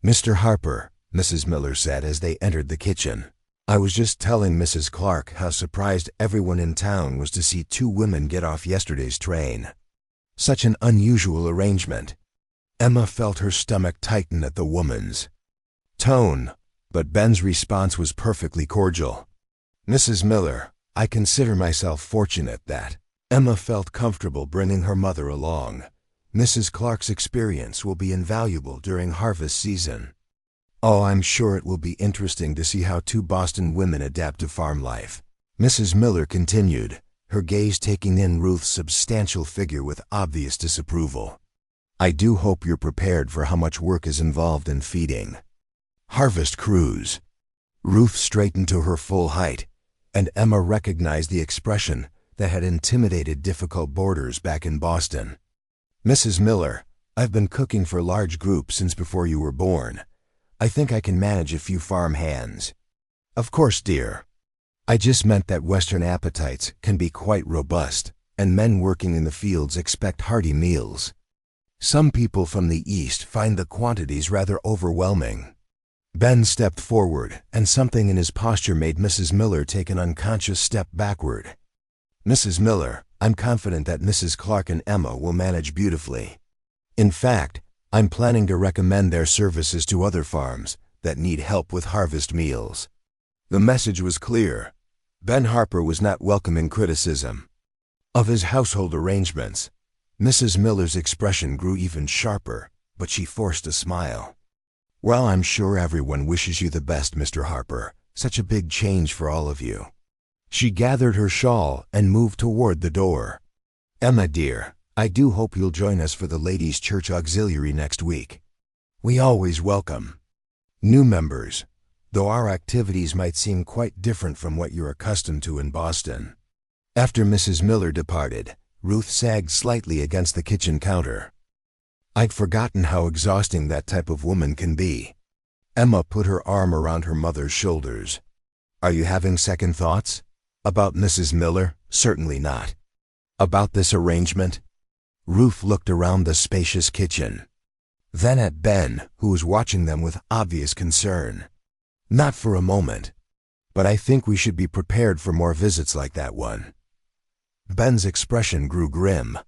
Mr. Harper, Mrs. Miller said as they entered the kitchen, I was just telling Mrs. Clarke how surprised everyone in town was to see 2 women get off yesterday's train. Such an unusual arrangement. Emma felt her stomach tighten at the woman's tone, but Ben's response was perfectly cordial. Mrs. Miller, I consider myself fortunate that Emma felt comfortable bringing her mother along. Mrs. Clarke's experience will be invaluable during harvest season. Oh, I'm sure it will be interesting to see how two Boston women adapt to farm life. Mrs. Miller continued, her gaze taking in Ruth's substantial figure with obvious disapproval. I do hope you're prepared for how much work is involved in feeding. Harvest crews. Ruth straightened to her full height, and Emma recognized the expression that had intimidated difficult boarders back in Boston. Mrs. Miller, I've been cooking for large groups since before you were born. I think I can manage a few farm hands. Of course, dear. I just meant that Western appetites can be quite robust, and men working in the fields expect hearty meals. Some people from the East find the quantities rather overwhelming. Ben stepped forward, and something in his posture made Mrs. Miller take an unconscious step backward. Mrs. Miller, I'm confident that Mrs. Clarke and Emma will manage beautifully. In fact, I'm planning to recommend their services to other farms that need help with harvest meals. The message was clear. Ben Harper was not welcoming criticism of his household arrangements. Mrs. Miller's expression grew even sharper, but she forced a smile. Well, I'm sure everyone wishes you the best, Mr. Harper. Such a big change for all of you. She gathered her shawl and moved toward the door. Emma, dear, I do hope you'll join us for the Ladies' Church Auxiliary next week. We always welcome new members, though our activities might seem quite different from what you're accustomed to in Boston. After Mrs. Miller departed, Ruth sagged slightly against the kitchen counter. I'd forgotten how exhausting that type of woman can be. Emma put her arm around her mother's shoulders. Are you having second thoughts? About Mrs. Miller? Certainly not. About this arrangement? Ruth looked around the spacious kitchen. Then at Ben, who was watching them with obvious concern. Not for a moment. But I think we should be prepared for more visits like that one. Ben's expression grew grim.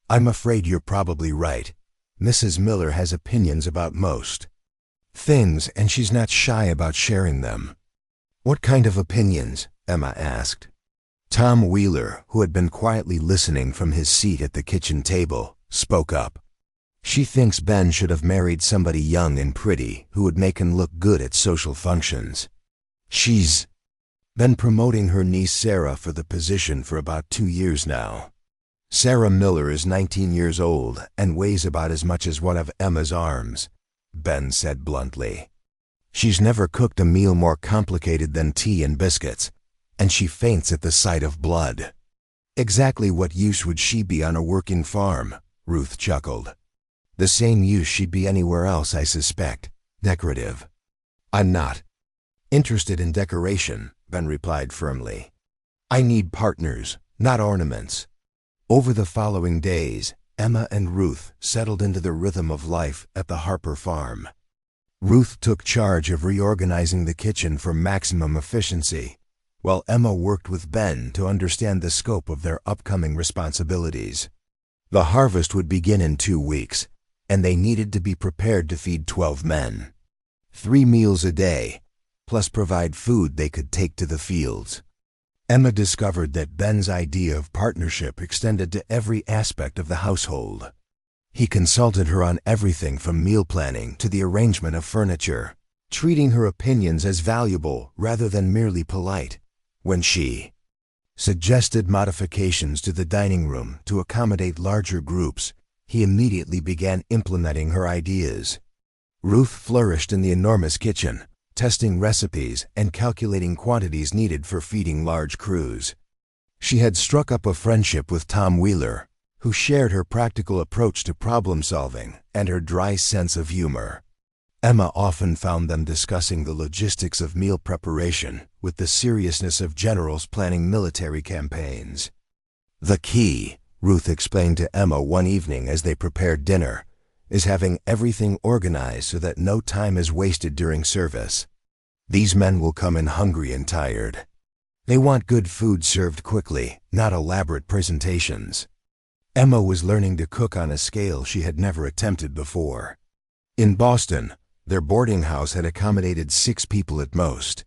I'm afraid you're probably right. Mrs. Miller has opinions about most things, and she's not shy about sharing them. What kind of opinions? Emma asked. Tom Wheeler, who had been quietly listening from his seat at the kitchen table, spoke up. She thinks Ben should have married somebody young and pretty who would make him look good at social functions. She's been promoting her niece Sarah for the position for about 2 years now. Sarah Miller is 19 years old and weighs about as much as one of Emma's arms, Ben said bluntly. She's never cooked a meal more complicated than tea and biscuits, and she faints at the sight of blood. Exactly what use would she be on a working farm? Ruth chuckled. The same use she'd be anywhere else, I suspect. Decorative. I'm not interested in decoration, Ben replied firmly. I need partners, not ornaments. Over the following days, Emma and Ruth settled into the rhythm of life at the Harper farm. Ruth took charge of reorganizing the kitchen for maximum efficiency, while Emma worked with Ben to understand the scope of their upcoming responsibilities. The harvest would begin in 2 weeks, and they needed to be prepared to feed 12 men. 3 meals a day, plus provide food they could take to the fields. Emma discovered that Ben's idea of partnership extended to every aspect of the household. He consulted her on everything from meal planning to the arrangement of furniture, treating her opinions as valuable rather than merely polite. When she suggested modifications to the dining room to accommodate larger groups, he immediately began implementing her ideas. Ruth flourished in the enormous kitchen, testing recipes and calculating quantities needed for feeding large crews. She had struck up a friendship with Tom Wheeler, who shared her practical approach to problem solving and her dry sense of humor. Emma often found them discussing the logistics of meal preparation with the seriousness of generals planning military campaigns. The key, Ruth explained to Emma one evening as they prepared dinner, is having everything organized so that no time is wasted during service. These men will come in hungry and tired. They want good food served quickly, not elaborate presentations. Emma was learning to cook on a scale she had never attempted before. In Boston, their boarding house had accommodated 6 people at most.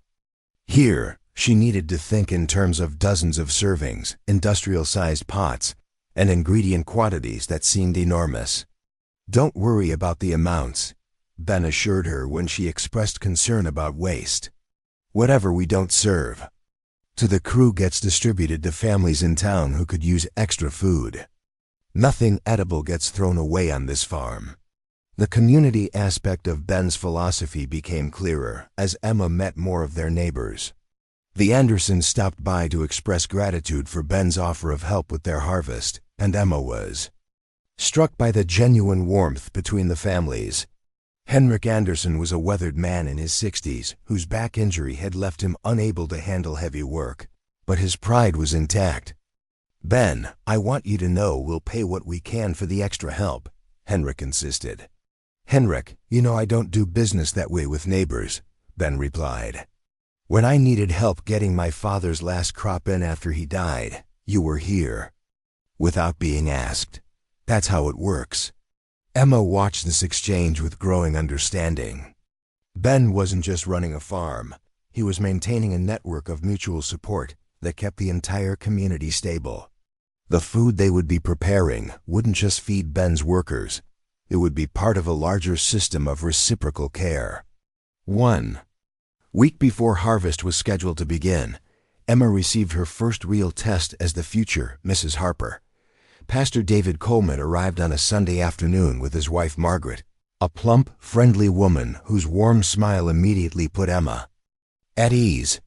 Here, she needed to think in terms of dozens of servings, industrial-sized pots, and ingredient quantities that seemed enormous. Don't worry about the amounts. Ben assured her when she expressed concern about waste. Whatever we don't serve to the crew gets distributed to families in town who could use extra food. Nothing edible gets thrown away on this farm. The community aspect of Ben's philosophy became clearer as Emma met more of their neighbors. The Andersons stopped by to express gratitude for Ben's offer of help with their harvest, and Emma was struck by the genuine warmth between the families. Henrik Anderson was a weathered man in his 60s whose back injury had left him unable to handle heavy work, but his pride was intact. "Ben, I want you to know we'll pay what we can for the extra help," Henrik insisted. "Henrik, you know I don't do business that way with neighbors," Ben replied. "When I needed help getting my father's last crop in after he died, you were here. Without being asked. That's how it works." Emma watched this exchange with growing understanding. Ben wasn't just running a farm. He was maintaining a network of mutual support that kept the entire community stable. The food they would be preparing wouldn't just feed Ben's workers. It would be part of a larger system of reciprocal care. 1 week before harvest was scheduled to begin, Emma received her first real test as the future Mrs. Harper. Pastor David Coleman arrived on a Sunday afternoon with his wife Margaret, a plump, friendly woman whose warm smile immediately put Emma at ease.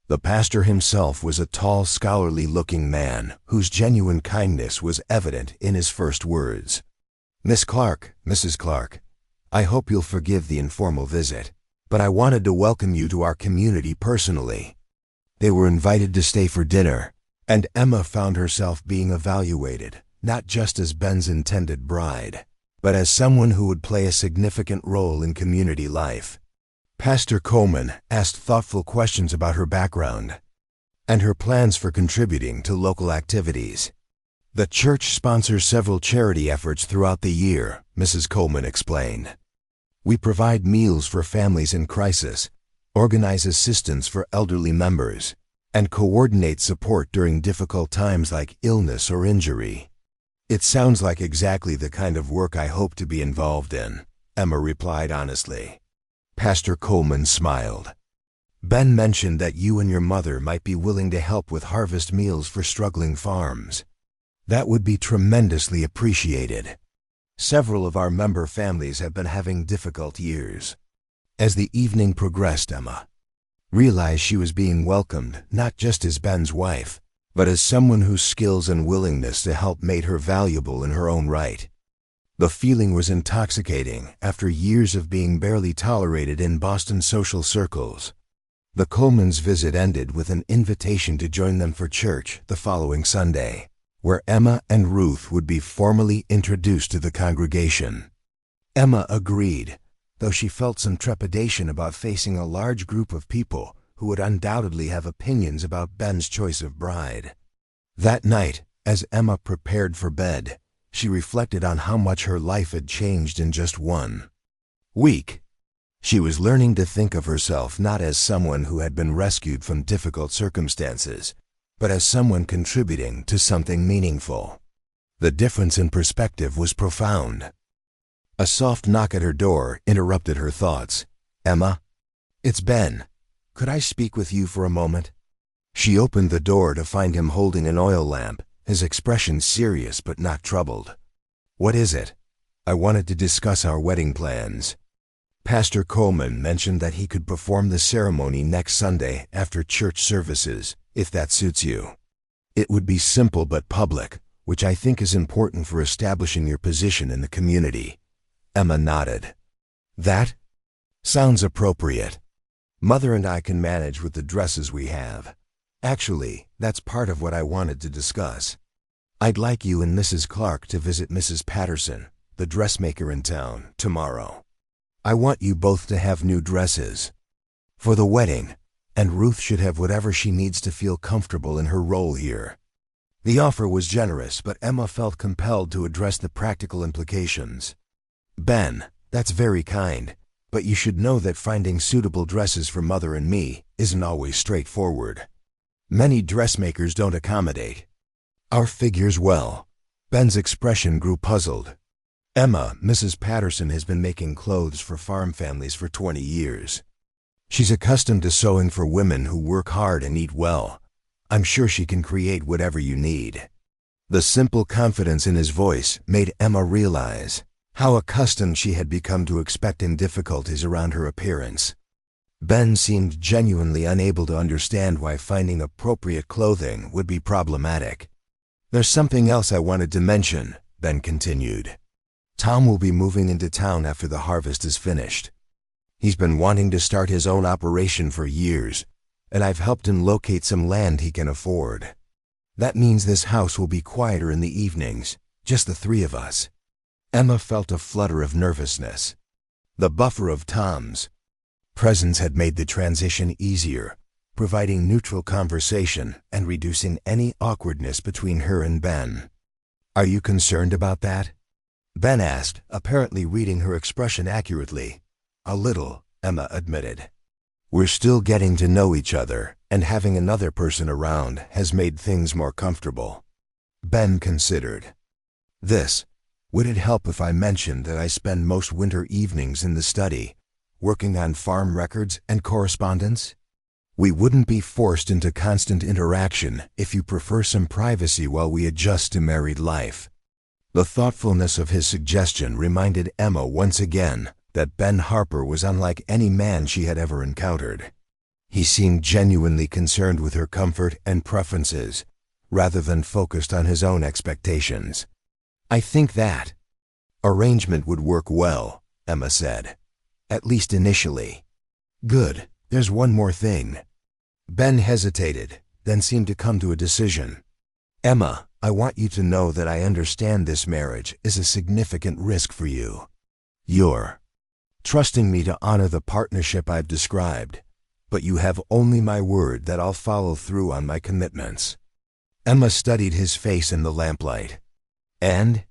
The pastor himself was a tall, scholarly-looking man whose genuine kindness was evident in his first words. "Miss Clarke, Mrs. Clarke, I hope you'll forgive the informal visit, but I wanted to welcome you to our community personally." They were invited to stay for dinner, and Emma found herself being evaluated, not just as Ben's intended bride, but as someone who would play a significant role in community life. Pastor Coleman asked thoughtful questions about her background and her plans for contributing to local activities. "The church sponsors several charity efforts throughout the year," Mrs. Coleman explained. "We provide meals for families in crisis, organize assistance for elderly members, and coordinate support during difficult times like illness or injury." "It sounds like exactly the kind of work I hope to be involved in," Emma replied honestly. Pastor Coleman smiled. "Ben mentioned that you and your mother might be willing to help with harvest meals for struggling farms. That would be tremendously appreciated. Several of our member families have been having difficult years." As the evening progressed, Emma realized she was being welcomed not just as Ben's wife, but as someone whose skills and willingness to help made her valuable in her own right. The feeling was intoxicating after years of being barely tolerated in Boston social circles. The Colemans' visit ended with an invitation to join them for church the following Sunday, where Emma and Ruth would be formally introduced to the congregation. Emma agreed, though she felt some trepidation about facing a large group of people who would undoubtedly have opinions about Ben's choice of bride. That night, as Emma prepared for bed, she reflected on how much her life had changed in just 1 week. She was learning to think of herself not as someone who had been rescued from difficult circumstances, but as someone contributing to something meaningful. The difference in perspective was profound. A soft knock at her door interrupted her thoughts. "Emma, it's Ben. Could I speak with you for a moment?" She opened the door to find him holding an oil lamp, his expression serious but not troubled. "What is it?" "I wanted to discuss our wedding plans. Pastor Coleman mentioned that he could perform the ceremony next Sunday after church services, if that suits you. It would be simple but public, which I think is important for establishing your position in the community." Emma nodded. "That sounds appropriate. Mother and I can manage with the dresses we have. Actually, that's part of what I wanted to discuss. I'd like you and Mrs. Clarke to visit Mrs. Patterson, the dressmaker in town, tomorrow. I want you both to have new dresses for the wedding, and Ruth should have whatever she needs to feel comfortable in her role here." The offer was generous, but Emma felt compelled to address the practical implications. "Ben, that's very kind, but you should know that finding suitable dresses for Mother and me isn't always straightforward. Many dressmakers don't accommodate our figures well." Ben's expression grew puzzled. Emma, Mrs. Patterson, has been making clothes for farm families for 20 years. She's accustomed to sewing for women who work hard and eat well. I'm sure she can create whatever you need." The simple confidence in his voice made Emma realize how accustomed she had become to expecting difficulties around her appearance. Ben seemed genuinely unable to understand why finding appropriate clothing would be problematic. "There's something else I wanted to mention," Ben continued. "Tom will be moving into town after the harvest is finished. He's been wanting to start his own operation for years, and I've helped him locate some land he can afford. That means this house will be quieter in the evenings, just the three of us." Emma felt a flutter of nervousness. The buffer of Tom's presence had made the transition easier, providing neutral conversation and reducing any awkwardness between her and Ben. "Are you concerned about that?" Ben asked, apparently reading her expression accurately. "A little," Emma admitted. "We're still getting to know each other, and having another person around has made things more comfortable." Ben considered. Would it help if I mentioned that I spend most winter evenings in the study, working on farm records and correspondence? We wouldn't be forced into constant interaction if you prefer some privacy while we adjust to married life." The thoughtfulness of his suggestion reminded Emma once again that Ben Harper was unlike any man she had ever encountered. He seemed genuinely concerned with her comfort and preferences, rather than focused on his own expectations. "I think that arrangement would work well," Emma said. "At least initially." "Good. There's one more thing." Ben hesitated, then seemed to come to a decision. "Emma, I want you to know that I understand this marriage is a significant risk for you. You're trusting me to honor the partnership I've described, but you have only my word that I'll follow through on my commitments." Emma studied his face in the lamplight. And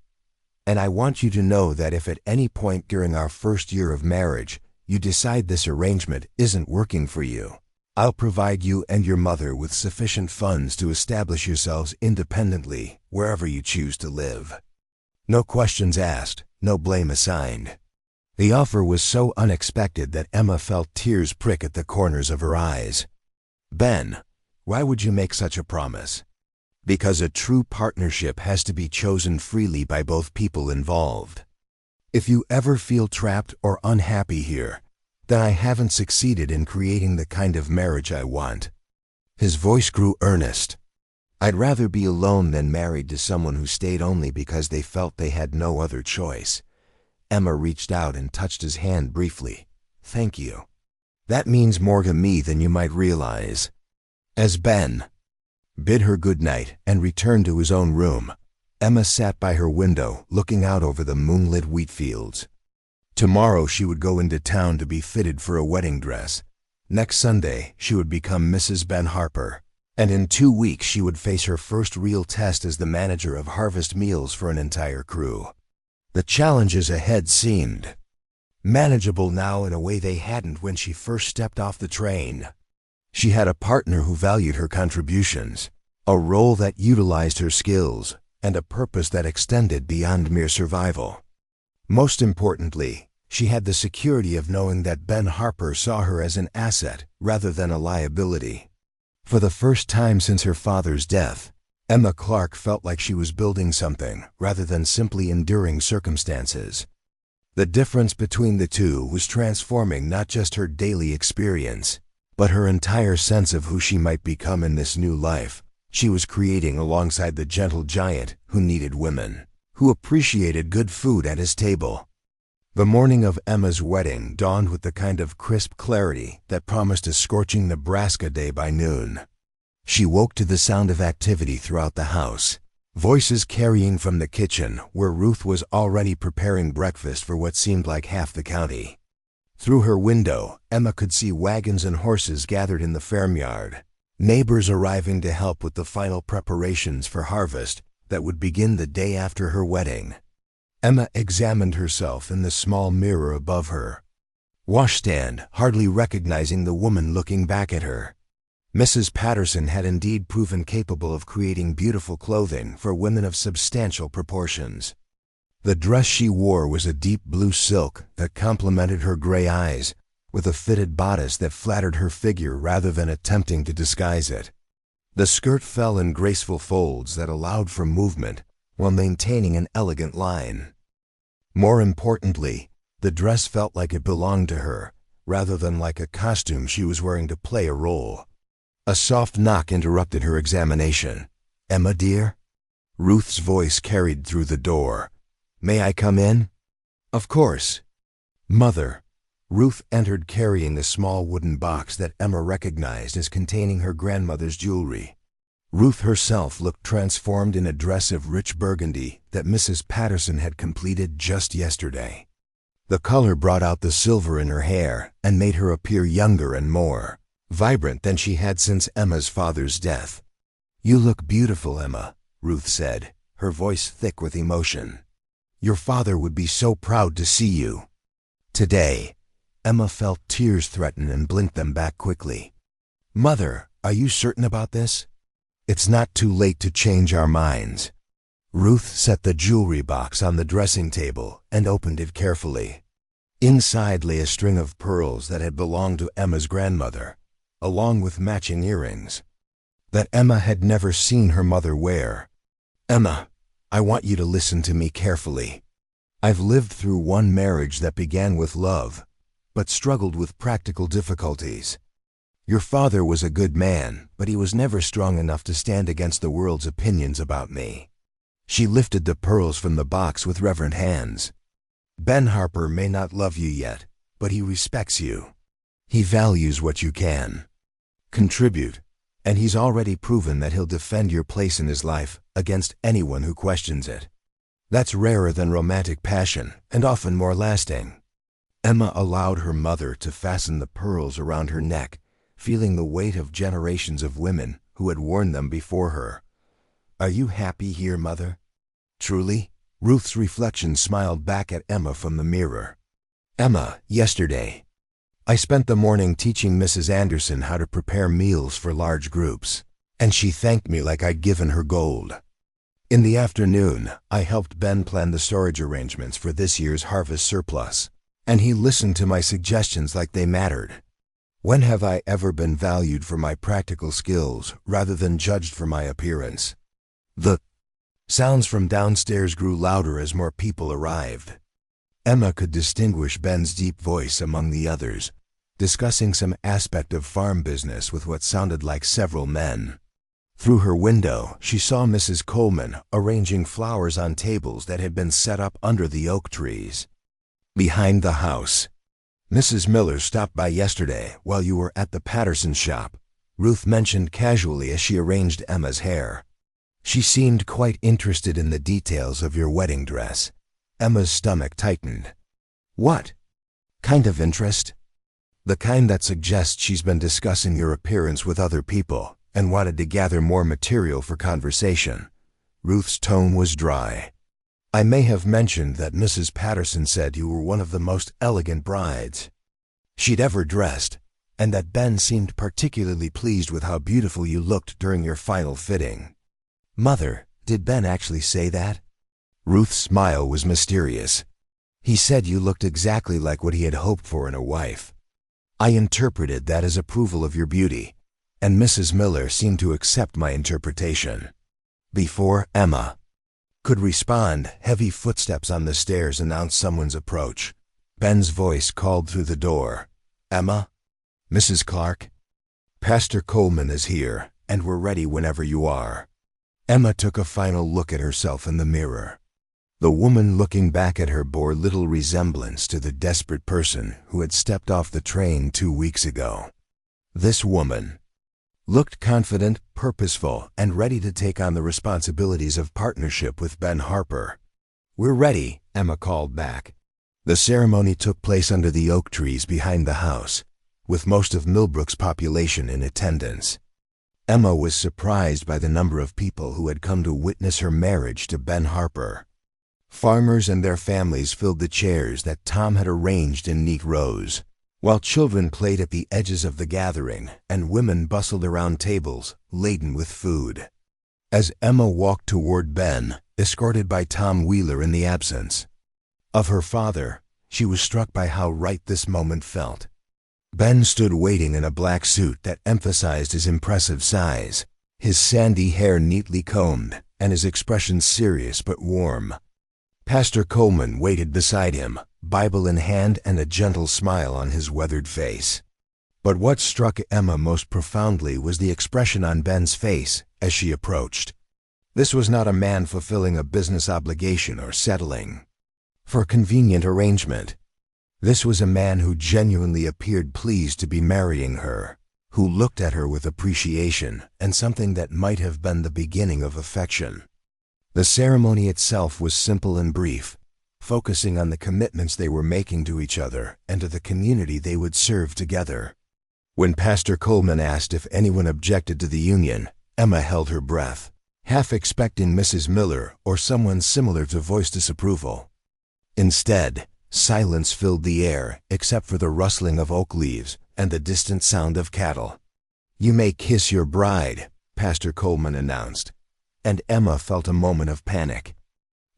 I want you to know that if at any point during our first year of marriage you decide this arrangement isn't working for you, I'll provide you and your mother with sufficient funds to establish yourselves independently wherever you choose to live. No questions asked, no blame assigned. The offer was so unexpected that Emma felt tears prick at the corners of her eyes. "Ben, why would you make such a promise?" "Because a true partnership has to be chosen freely by both people involved. If you ever feel trapped or unhappy here, then I haven't succeeded in creating the kind of marriage I want." His voice grew earnest. "I'd rather be alone than married to someone who stayed only because they felt they had no other choice." Emma reached out and touched his hand briefly. "Thank you. That means more to me than you might realize." As Ben bid her good night and returned to his own room, Emma sat by her window looking out over the moonlit wheat fields. Tomorrow she would go into town to be fitted for a wedding dress. Next Sunday she would become Mrs. Ben Harper, and in 2 weeks she would face her first real test as the manager of harvest meals for an entire crew. The challenges ahead seemed manageable now in a way they hadn't when she first stepped off the train. She had a partner who valued her contributions, a role that utilized her skills, and a purpose that extended beyond mere survival. Most importantly, she had the security of knowing that Ben Harper saw her as an asset rather than a liability. For the first time since her father's death, Emma Clarke felt like she was building something rather than simply enduring circumstances. The difference between the two was transforming not just her daily experience, but her entire sense of who she might become in this new life she was creating alongside the gentle giant who needed women, who appreciated good food at his table. The morning of Emma's wedding dawned with the kind of crisp clarity that promised a scorching Nebraska day by noon. She woke to the sound of activity throughout the house, voices carrying from the kitchen where Ruth was already preparing breakfast for what seemed like half the county. Through her window, Emma could see wagons and horses gathered in the farmyard, neighbors arriving to help with the final preparations for harvest that would begin the day after her wedding. Emma examined herself in the small mirror above her washstand, hardly recognizing the woman looking back at her. Mrs. Patterson had indeed proven capable of creating beautiful clothing for women of substantial proportions. The dress she wore was a deep blue silk that complemented her gray eyes, with a fitted bodice that flattered her figure rather than attempting to disguise it. The skirt fell in graceful folds that allowed for movement while maintaining an elegant line. More importantly, the dress felt like it belonged to her, rather than like a costume she was wearing to play a role. A soft knock interrupted her examination. "Emma, dear?" Ruth's voice carried through the door. "May I come in?" "Of course." "Mother." Ruth entered carrying a small wooden box that Emma recognized as containing her grandmother's jewelry. Ruth herself looked transformed in a dress of rich burgundy that Mrs. Patterson had completed just yesterday. The color brought out the silver in her hair and made her appear younger and more vibrant than she had since Emma's father's death. "You look beautiful, Emma," Ruth said, her voice thick with emotion. "Your father would be so proud to see you." Today, Emma felt tears threaten and blinked them back quickly. "Mother, are you certain about this?" "It's not too late to change our minds." Ruth set the jewelry box on the dressing table and opened it carefully. Inside lay a string of pearls that had belonged to Emma's grandmother, along with matching earrings that Emma had never seen her mother wear. "Emma, I want you to listen to me carefully. I've lived through one marriage that began with love, but struggled with practical difficulties. Your father was a good man, but he was never strong enough to stand against the world's opinions about me." She lifted the pearls from the box with reverent hands. "Ben Harper may not love you yet, but he respects you. He values what you can contribute, and he's already proven that he'll defend your place in his life against anyone who questions it. That's rarer than romantic passion and often more lasting." Emma allowed her mother to fasten the pearls around her neck, feeling the weight of generations of women who had worn them before her. "Are you happy here, Mother?" "Truly?" Ruth's reflection smiled back at Emma from the mirror. "Emma, yesterday, I spent the morning teaching Mrs. Anderson how to prepare meals for large groups, and she thanked me like I'd given her gold. In the afternoon, I helped Ben plan the storage arrangements for this year's harvest surplus, and he listened to my suggestions like they mattered. When have I ever been valued for my practical skills rather than judged for my appearance?" The sounds from downstairs grew louder as more people arrived. Emma could distinguish Ben's deep voice among the others, discussing some aspect of farm business with what sounded like several men. Through her window, she saw Mrs. Coleman arranging flowers on tables that had been set up under the oak trees. Behind the house, "Mrs. Miller stopped by yesterday while you were at the Patterson shop," Ruth mentioned casually as she arranged Emma's hair. "She seemed quite interested in the details of your wedding dress." Emma's stomach tightened. "What kind of interest?" "The kind that suggests she's been discussing your appearance with other people and wanted to gather more material for conversation." Ruth's tone was dry. "I may have mentioned that Mrs. Patterson said you were one of the most elegant brides she'd ever dressed, and that Ben seemed particularly pleased with how beautiful you looked during your final fitting." "Mother, did Ben actually say that?" Ruth's smile was mysterious. "He said you looked exactly like what he had hoped for in a wife. I interpreted that as approval of your beauty, and Mrs. Miller seemed to accept my interpretation." Before Emma could respond, heavy footsteps on the stairs announced someone's approach. Ben's voice called through the door. "Emma? Mrs. Clarke? Pastor Coleman is here, and we're ready whenever you are." Emma took a final look at herself in the mirror. The woman looking back at her bore little resemblance to the desperate person who had stepped off the train 2 weeks ago. This woman looked confident, purposeful, and ready to take on the responsibilities of partnership with Ben Harper. "We're ready," Emma called back. The ceremony took place under the oak trees behind the house, with most of Millbrook's population in attendance. Emma was surprised by the number of people who had come to witness her marriage to Ben Harper. Farmers and their families filled the chairs that Tom had arranged in neat rows, while children played at the edges of the gathering and women bustled around tables laden with food. As Emma walked toward Ben, escorted by Tom Wheeler in the absence of her father. She was struck by how right this moment felt. Ben stood waiting in a black suit that emphasized his impressive size, his sandy hair neatly combed, and his expression serious but warm. Pastor Coleman waited beside him, Bible in hand and a gentle smile on his weathered face. But what struck Emma most profoundly was the expression on Ben's face as she approached. This was not a man fulfilling a business obligation or settling for a convenient arrangement. This was a man who genuinely appeared pleased to be marrying her, who looked at her with appreciation and something that might have been the beginning of affection. The ceremony itself was simple and brief, focusing on the commitments they were making to each other and to the community they would serve together. When Pastor Coleman asked if anyone objected to the union, Emma held her breath, half expecting Mrs. Miller or someone similar to voice disapproval. Instead, silence filled the air except for the rustling of oak leaves and the distant sound of cattle. "You may kiss your bride," Pastor Coleman announced, and Emma felt a moment of panic.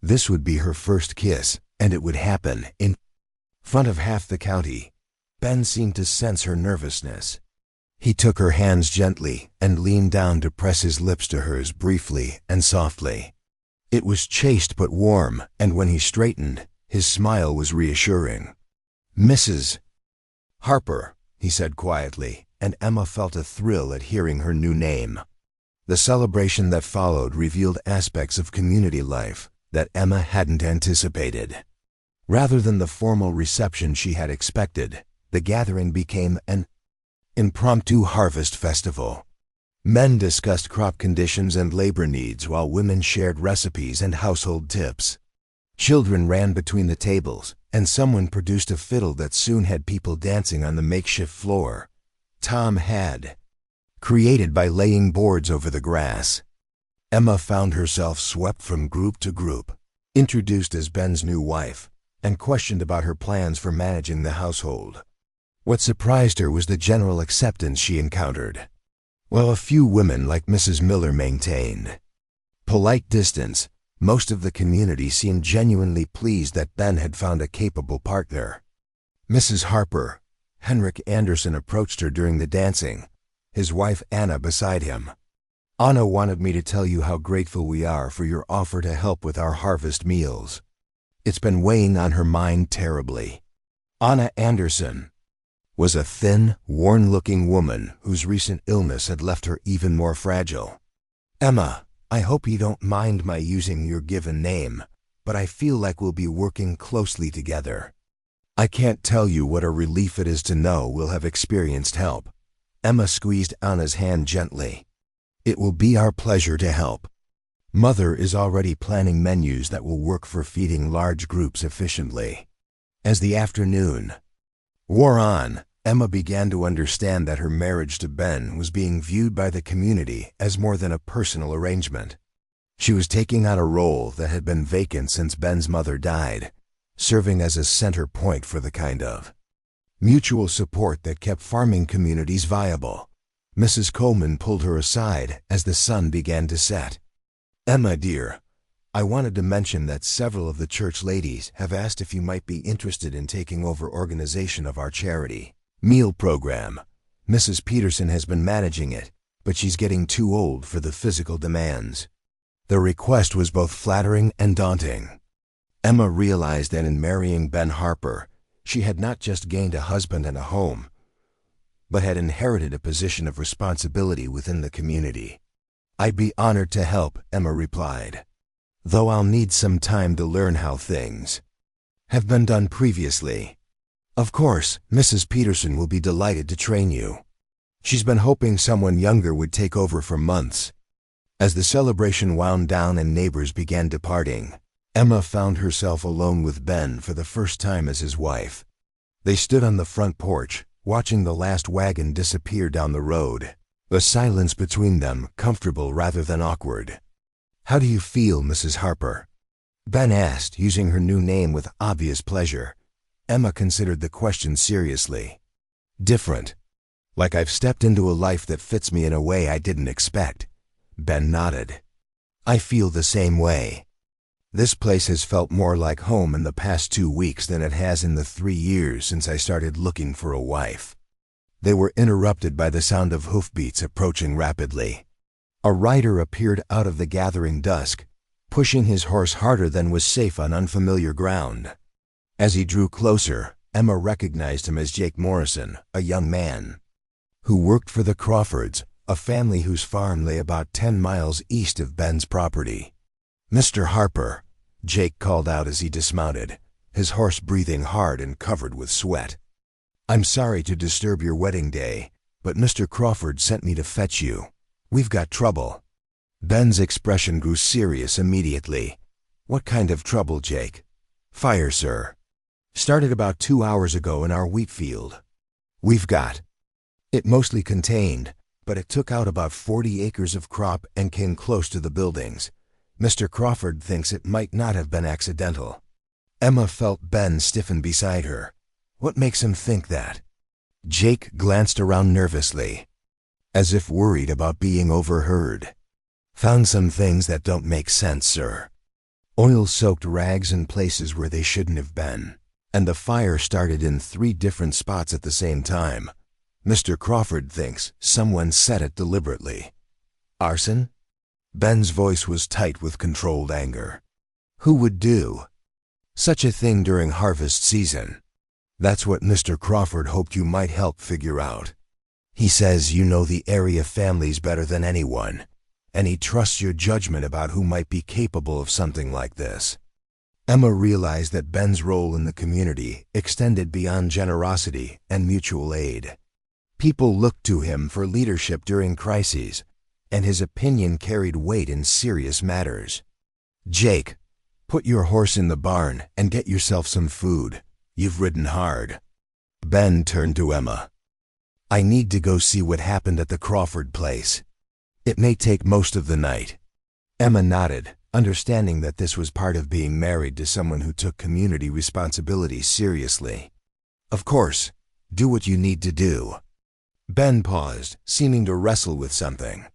This would be her first kiss, and it would happen in front of half the county. Ben seemed to sense her nervousness. He took her hands gently and leaned down to press his lips to hers briefly and softly. It was chaste but warm, and when he straightened, his smile was reassuring. "Mrs. Harper," he said quietly, and Emma felt a thrill at hearing her new name. The celebration that followed revealed aspects of community life that Emma hadn't anticipated. Rather than the formal reception she had expected, the gathering became an impromptu harvest festival. Men discussed crop conditions and labor needs while women shared recipes and household tips. Children ran between the tables, and someone produced a fiddle that soon had people dancing on the makeshift floor Tom had created by laying boards over the grass. Emma found herself swept from group to group, introduced as Ben's new wife, and questioned about her plans for managing the household. What surprised her was the general acceptance she encountered. While a few women like Mrs. Miller maintained polite distance, most of the community seemed genuinely pleased that Ben had found a capable partner. Mrs. Harper, Henrik Anderson approached her during the dancing, his wife Anna beside him. "Anna wanted me to tell you how grateful we are for your offer to help with our harvest meals. It's been weighing on her mind terribly." Anna Anderson was a thin, worn-looking woman whose recent illness had left her even more fragile. "Emma, I hope you don't mind my using your given name, but I feel like we'll be working closely together. I can't tell you what a relief it is to know we'll have experienced help." Emma squeezed Anna's hand gently. "It will be our pleasure to help. Mother is already planning menus that will work for feeding large groups efficiently." As the afternoon wore on, Emma began to understand that her marriage to Ben was being viewed by the community as more than a personal arrangement. She was taking on a role that had been vacant since Ben's mother died, serving as a center point for the kind of mutual support that kept farming communities viable. Mrs. Coleman pulled her aside as the sun began to set. "Emma, dear, I wanted to mention that several of the church ladies have asked if you might be interested in taking over organization of our charity meal program. Mrs. Peterson has been managing it, but she's getting too old for the physical demands." The request was both flattering and daunting. Emma realized that in marrying Ben Harper, she had not just gained a husband and a home, but had inherited a position of responsibility within the community. "I'd be honored to help," Emma replied, "though I'll need some time to learn how things have been done previously. Of course, Mrs. Peterson will be delighted to train you. She's been hoping someone younger would take over for months." As the celebration wound down and neighbors began departing, Emma found herself alone with Ben for the first time as his wife. They stood on the front porch, watching the last wagon disappear down the road, the silence between them comfortable rather than awkward. "How do you feel, Mrs. Harper?" Ben asked, using her new name with obvious pleasure. Emma considered the question seriously. "Different. Like I've stepped into a life that fits me in a way I didn't expect." Ben nodded. "I feel the same way. This place has felt more like home in the past 2 weeks than it has in the 3 years since I started looking for a wife." They were interrupted by the sound of hoofbeats approaching rapidly. A rider appeared out of the gathering dusk, pushing his horse harder than was safe on unfamiliar ground. As he drew closer, Emma recognized him as Jake Morrison, a young man who worked for the Crawfords, a family whose farm lay about 10 miles east of Ben's property. "Mr. Harper," Jake called out as he dismounted, his horse breathing hard and covered with sweat. "I'm sorry to disturb your wedding day, but Mr. Crawford sent me to fetch you. We've got trouble." Ben's expression grew serious immediately. "What kind of trouble, Jake?" "Fire, sir. Started about 2 hours ago in our wheat field. We've got it mostly contained, but it took out about 40 acres of crop and came close to the buildings. Mr. Crawford thinks it might not have been accidental." Emma felt Ben stiffen beside her. What makes him think that? Jake glanced around nervously, as if worried about being overheard. "Found some things that don't make sense, sir. Oil-soaked rags in places where they shouldn't have been. And the fire started in 3 different spots at the same time. Mr. Crawford thinks someone set it deliberately." "Arson?" Ben's voice was tight with controlled anger. "Who would do such a thing during harvest season?" "That's what Mr. Crawford hoped you might help figure out. He says you know the area families better than anyone, and he trusts your judgment about who might be capable of something like this." Emma realized that Ben's role in the community extended beyond generosity and mutual aid. People looked to him for leadership during crises, and his opinion carried weight in serious matters. "Jake, put your horse in the barn and get yourself some food. You've ridden hard." Ben turned to Emma. "I need to go see what happened at the Crawford place. It may take most of the night." Emma nodded, understanding that this was part of being married to someone who took community responsibilities seriously. "Of course, do what you need to do." Ben paused, seeming to wrestle with something.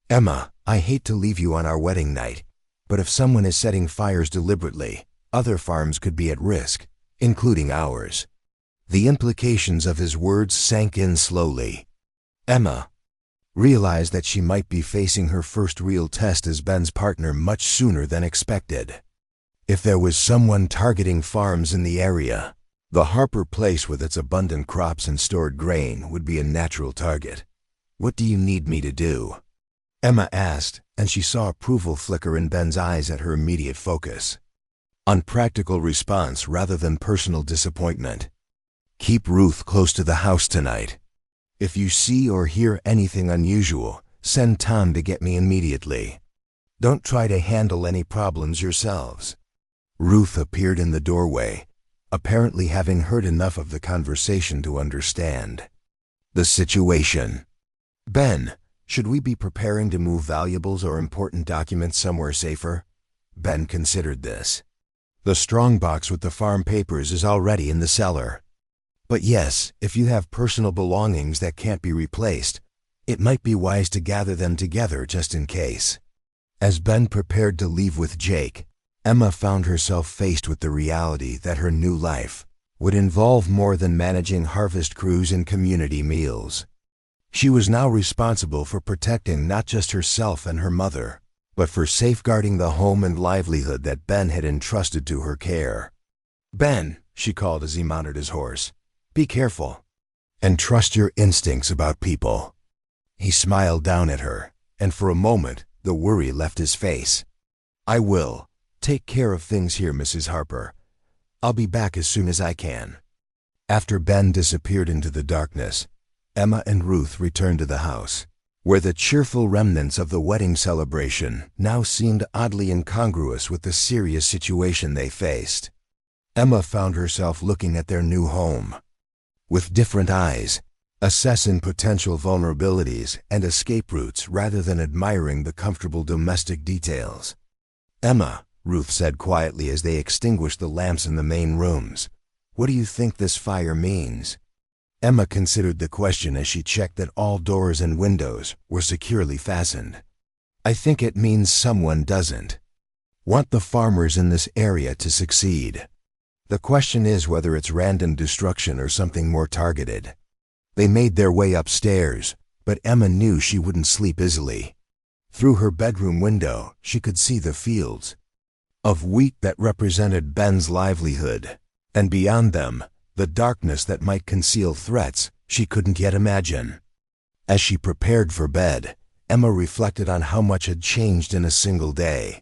"Emma, I hate to leave you on our wedding night, but if someone is setting fires deliberately, other farms could be at risk, including ours." The implications of his words sank in slowly. Emma realized that she might be facing her first real test as Ben's partner much sooner than expected. If there was someone targeting farms in the area, the Harper place with its abundant crops and stored grain would be a natural target. "What do you need me to do?" Emma asked, and she saw approval flicker in Ben's eyes at her immediate focus on practical response rather than personal disappointment. "Keep Ruth close to the house tonight. If you see or hear anything unusual, send Tom to get me immediately. Don't try to handle any problems yourselves." Ruth appeared in the doorway, apparently having heard enough of the conversation to understand the situation. "Ben, should we be preparing to move valuables or important documents somewhere safer?" Ben considered this. "The strongbox with the farm papers is already in the cellar. But yes, if you have personal belongings that can't be replaced, it might be wise to gather them together just in case." As Ben prepared to leave with Jake, Emma found herself faced with the reality that her new life would involve more than managing harvest crews and community meals. She was now responsible for protecting not just herself and her mother, but for safeguarding the home and livelihood that Ben had entrusted to her care. "Ben," she called as he mounted his horse, "be careful, and trust your instincts about people." He smiled down at her, and for a moment the worry left his face. "I will. Take care of things here, Mrs. Harper. I'll be back as soon as I can." After Ben disappeared into the darkness, Emma and Ruth returned to the house, where the cheerful remnants of the wedding celebration now seemed oddly incongruous with the serious situation they faced. Emma found herself looking at their new home with different eyes, assessing potential vulnerabilities and escape routes rather than admiring the comfortable domestic details. "Emma," Ruth said quietly as they extinguished the lamps in the main rooms, "what do you think this fire means?" Emma considered the question as she checked that all doors and windows were securely fastened. "I think it means someone doesn't want the farmers in this area to succeed. The question is whether it's random destruction or something more targeted. They made their way upstairs, but Emma knew she wouldn't sleep easily. Through her bedroom window, she could see the fields of wheat that represented Ben's livelihood, and beyond them, the darkness that might conceal threats she couldn't yet imagine. As she prepared for bed, Emma reflected on how much had changed in a single day.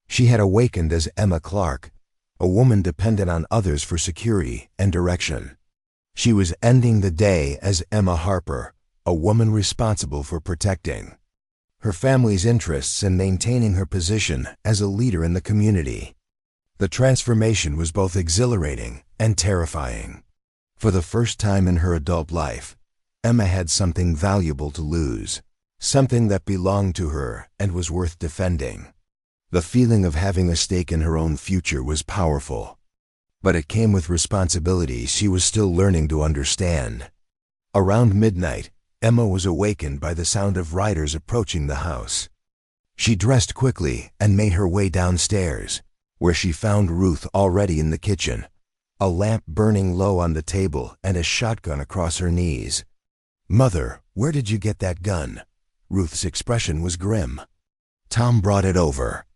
She had awakened as Emma Clarke, a woman dependent on others for security and direction. She was ending the day as Emma Harper, a woman responsible for protecting her family's interests and maintaining her position as a leader in the community. The transformation was both exhilarating and terrifying. For the first time in her adult life, Emma had something valuable to lose, something that belonged to her and was worth defending. The feeling of having a stake in her own future was powerful, but it came with responsibilities she was still learning to understand. Around midnight, Emma was awakened by the sound of riders approaching the house. She dressed quickly and made her way downstairs, where she found Ruth already in the kitchen, a lamp burning low on the table and a shotgun across her knees. "Mother, where did you get that gun?" Ruth's expression was grim. "Tom brought it over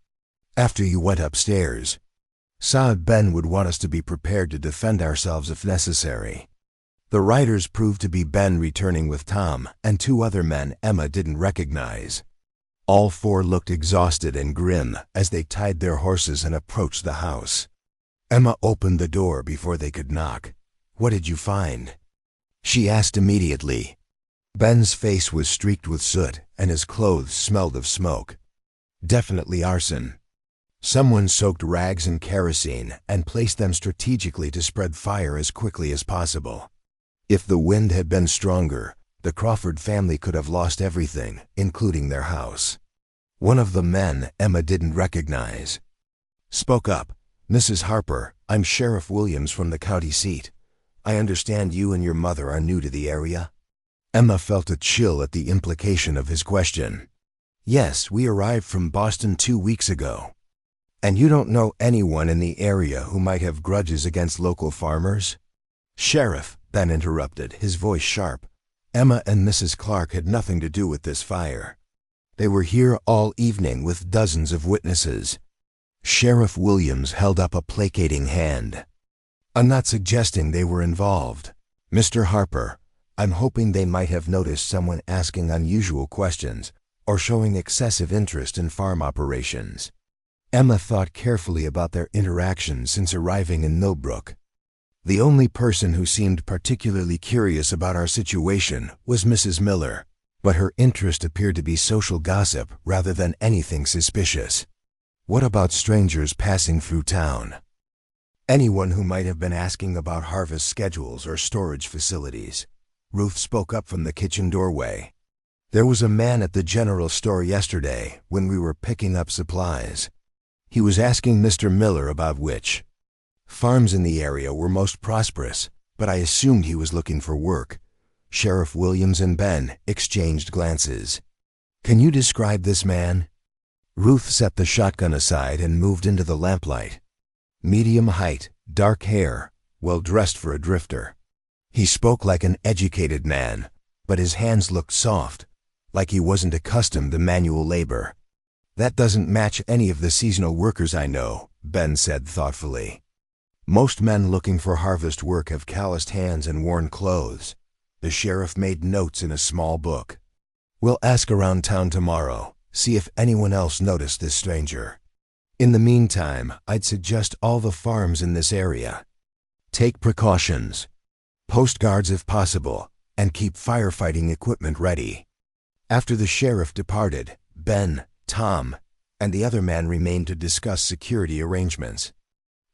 after you went upstairs. Said Ben would want us to be prepared to defend ourselves if necessary." The riders proved to be Ben returning with Tom and two other men Emma didn't recognize. All four looked exhausted and grim as they tied their horses and approached the house. Emma opened the door before they could knock. "What did you find?" she asked immediately. Ben's face was streaked with soot and his clothes smelled of smoke. "Definitely arson. Someone soaked rags in kerosene and placed them strategically to spread fire as quickly as possible. If the wind had been stronger, the Crawford family could have lost everything, including their house." One of the men Emma didn't recognize spoke up. "Mrs. Harper, I'm Sheriff Williams from the county seat. I understand you and your mother are new to the area?" Emma felt a chill at the implication of his question. "Yes, we arrived from Boston 2 weeks ago." "And you don't know anyone in the area who might have grudges against local farmers?" "Sheriff," Ben interrupted, his voice sharp, "Emma and Mrs. Clarke had nothing to do with this fire. They were here all evening with dozens of witnesses." Sheriff Williams held up a placating hand. "I'm not suggesting they were involved, Mr. Harper. I'm hoping they might have noticed someone asking unusual questions or showing excessive interest in farm operations." Emma thought carefully about their interactions since arriving in Millbrook. The only person who seemed particularly curious about our situation was Mrs. Miller, but her interest appeared to be social gossip rather than anything suspicious. "What about strangers passing through town? Anyone who might have been asking about harvest schedules or storage facilities?" Ruth spoke up from the kitchen doorway. "There was a man at the general store yesterday when we were picking up supplies. He was asking Mr. Miller about which farms in the area were most prosperous, but I assumed he was looking for work." Sheriff Williams and Ben exchanged glances. "Can you describe this man?" Ruth set the shotgun aside and moved into the lamplight. Medium height, dark hair, well dressed for a drifter. He spoke like an educated man, but his hands looked soft, like he wasn't accustomed to manual labor. "That doesn't match any of the seasonal workers I know," Ben said thoughtfully. "Most men looking for harvest work have calloused hands and worn clothes." The sheriff made notes in a small book. "We'll ask around town tomorrow, see if anyone else noticed this stranger. In the meantime, I'd suggest all the farms in this area take precautions, post guards if possible, and keep firefighting equipment ready." After the sheriff departed, Ben, Tom, and the other man remained to discuss security arrangements.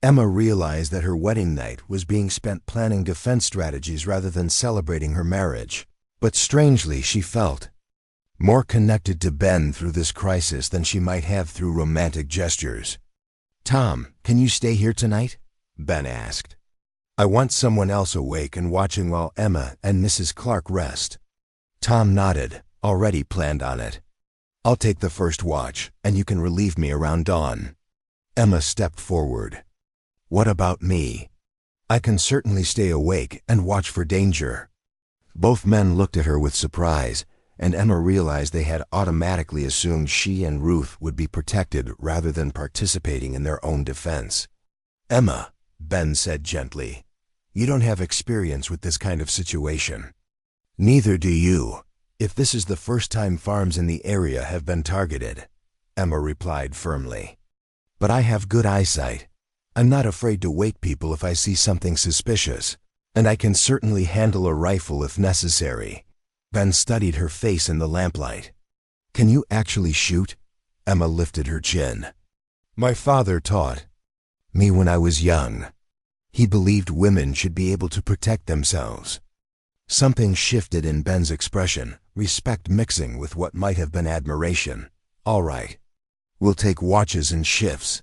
Emma realized that her wedding night was being spent planning defense strategies rather than celebrating her marriage. But strangely, she felt more connected to Ben through this crisis than she might have through romantic gestures. "Tom, can you stay here tonight?" Ben asked. "I want someone else awake and watching while Emma and Mrs. Clarke rest." Tom nodded, already planned on it. "I'll take the first watch, and you can relieve me around dawn." Emma stepped forward. "What about me? I can certainly stay awake and watch for danger." Both men looked at her with surprise, and Emma realized they had automatically assumed she and Ruth would be protected rather than participating in their own defense. "Emma," Ben said gently, "you don't have experience with this kind of situation." "Neither do you, if this is the first time farms in the area have been targeted," Emma replied firmly. "But I have good eyesight. I'm not afraid to wake people if I see something suspicious, and I can certainly handle a rifle if necessary." Ben studied her face in the lamplight. "Can you actually shoot?" Emma lifted her chin. "My father taught me when I was young. He believed women should be able to protect themselves." Something shifted in Ben's expression, respect mixing with what might have been admiration. "All right. We'll take watches and shifts.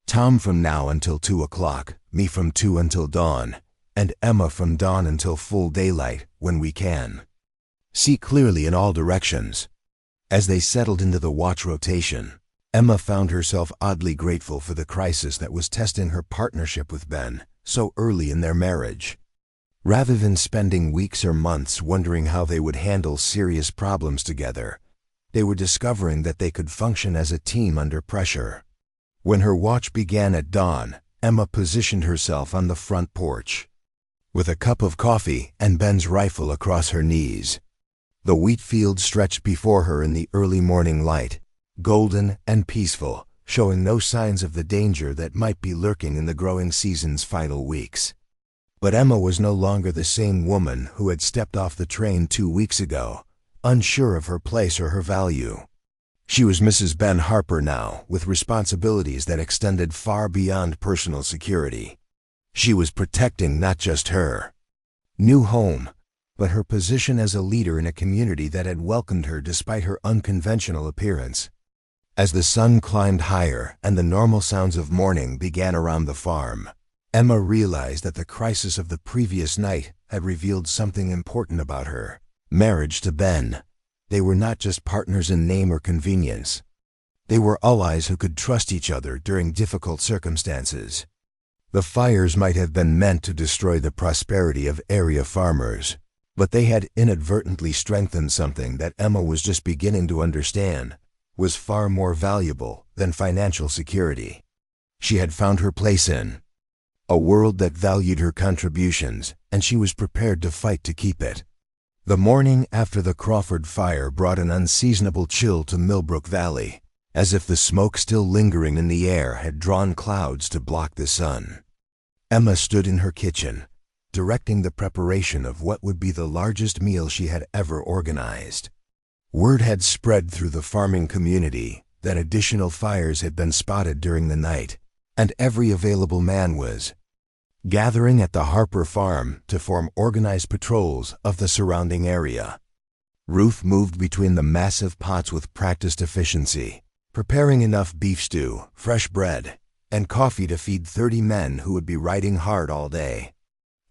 Tom from now until 2 o'clock, me from 2 until dawn, and Emma from dawn until full daylight when we can. See clearly in all directions." As they settled into the watch rotation, Emma found herself oddly grateful for the crisis that was testing her partnership with Ben so early in their marriage. Rather than spending weeks or months wondering how they would handle serious problems together, they were discovering that they could function as a team under pressure. When her watch began at dawn, Emma positioned herself on the front porch, with a cup of coffee and Ben's rifle across her knees. The wheat field stretched before her in the early morning light, golden and peaceful, showing no signs of the danger that might be lurking in the growing season's final weeks. But Emma was no longer the same woman who had stepped off the train 2 weeks ago, unsure of her place or her value. She was Mrs. Ben Harper now, with responsibilities that extended far beyond personal security. She was protecting not just her new home, but her position as a leader in a community that had welcomed her despite her unconventional appearance. As the sun climbed higher and the normal sounds of morning began around the farm, Emma realized that the crisis of the previous night had revealed something important about her marriage to Ben. They were not just partners in name or convenience. They were allies who could trust each other during difficult circumstances. The fires might have been meant to destroy the prosperity of area farmers, but they had inadvertently strengthened something that Emma was just beginning to understand was far more valuable than financial security. She had found her place in a world that valued her contributions, and she was prepared to fight to keep it. The morning after the Crawford fire brought an unseasonable chill to Millbrook Valley, as if the smoke still lingering in the air had drawn clouds to block the sun. Emma stood in her kitchen, directing the preparation of what would be the largest meal she had ever organized. Word had spread through the farming community that additional fires had been spotted during the night, and every available man was gathering at the Harper farm to form organized patrols of the surrounding area. Ruth moved between the massive pots with practiced efficiency, preparing enough beef stew, fresh bread, and coffee to feed 30 men who would be riding hard all day.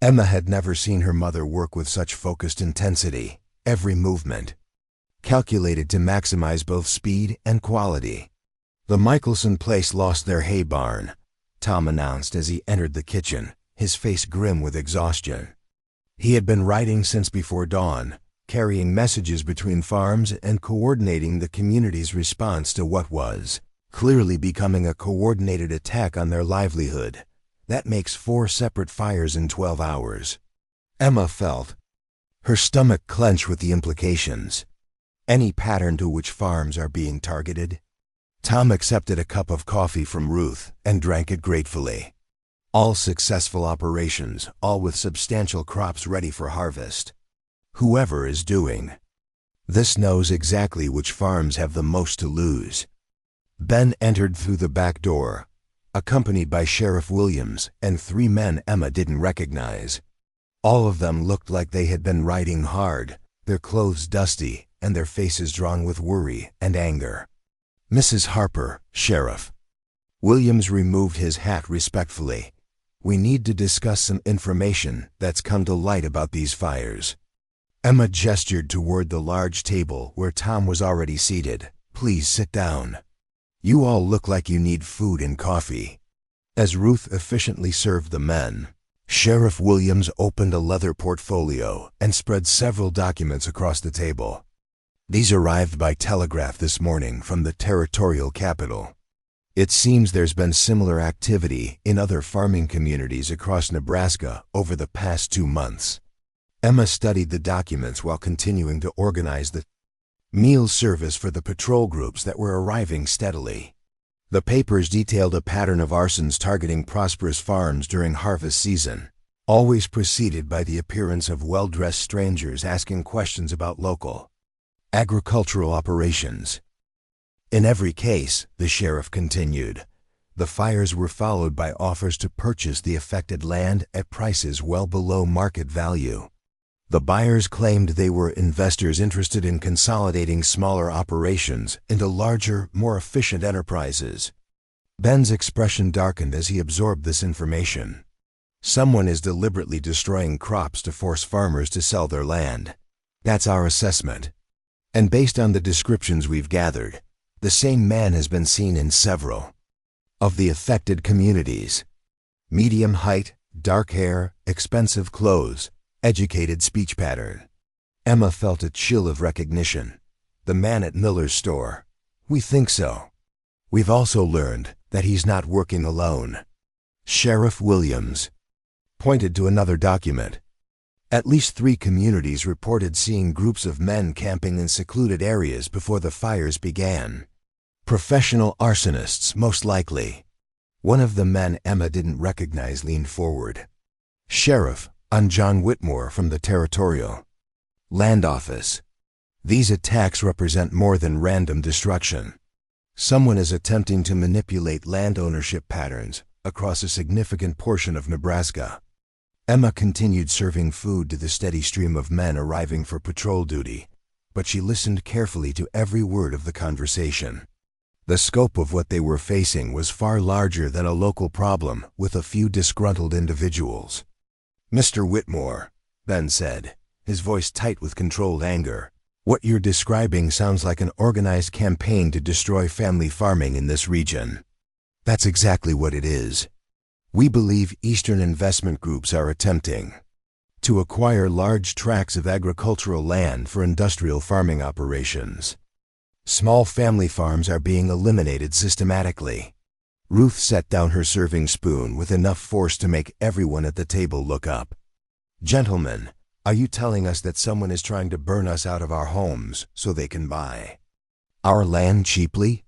Emma had never seen her mother work with such focused intensity, every movement calculated to maximize both speed and quality. "The Michelson place lost their hay barn," Tom announced as he entered the kitchen, his face grim with exhaustion. He had been riding since before dawn, carrying messages between farms and coordinating the community's response to what was clearly becoming a coordinated attack on their livelihood. That makes 4 separate fires in 12 hours. Emma felt her stomach clench with the implications. Any pattern to which farms are being targeted? Tom accepted a cup of coffee from Ruth and drank it gratefully. All successful operations, all with substantial crops ready for harvest. Whoever is doing this knows exactly which farms have the most to lose. Ben entered through the back door, accompanied by Sheriff Williams and 3 men Emma didn't recognize. All of them looked like they had been riding hard, their clothes dusty and their faces drawn with worry and anger. "Mrs. Harper, Sheriff." Williams removed his hat respectfully. "We need to discuss some information that's come to light about these fires." Emma gestured toward the large table where Tom was already seated. "Please sit down." You all look like you need food and coffee." As Ruth efficiently served the men, Sheriff Williams opened a leather portfolio and spread several documents across the table. "These arrived by telegraph this morning from the territorial capital. It seems there's been similar activity in other farming communities across Nebraska over the past 2 months." Emma studied the documents while continuing to organize the meal service for the patrol groups that were arriving steadily. The papers detailed a pattern of arsons targeting prosperous farms during harvest season, always preceded by the appearance of well-dressed strangers asking questions about local agricultural operations. In every case, the sheriff continued, the fires were followed by offers to purchase the affected land at prices well below market value. The buyers claimed they were investors interested in consolidating smaller operations into larger, more efficient enterprises. Ben's expression darkened as he absorbed this information. Someone is deliberately destroying crops to force farmers to sell their land. That's our assessment. And based on the descriptions we've gathered, the same man has been seen in several of the affected communities. Medium height, dark hair, expensive clothes, educated speech pattern. Emma felt a chill of recognition. The man at Miller's store. We think so. We've also learned that he's not working alone. Sheriff Williams pointed to another document. At least 3 communities reported seeing groups of men camping in secluded areas before the fires began. Professional arsonists, most likely. One of the men Emma didn't recognize leaned forward. "Sheriff, I'm John Whitmore from the Territorial Land Office. These attacks represent more than random destruction. Someone is attempting to manipulate land ownership patterns across a significant portion of Nebraska." Emma continued serving food to the steady stream of men arriving for patrol duty, but she listened carefully to every word of the conversation. The scope of what they were facing was far larger than a local problem with a few disgruntled individuals. "Mr. Whitmore," Ben said, his voice tight with controlled anger, "what you're describing sounds like an organized campaign to destroy family farming in this region." "That's exactly what it is. We believe Eastern investment groups are attempting to acquire large tracts of agricultural land for industrial farming operations. Small family farms are being eliminated systematically." Ruth set down her serving spoon with enough force to make everyone at the table look up. "Gentlemen, are you telling us that someone is trying to burn us out of our homes so they can buy our land cheaply?"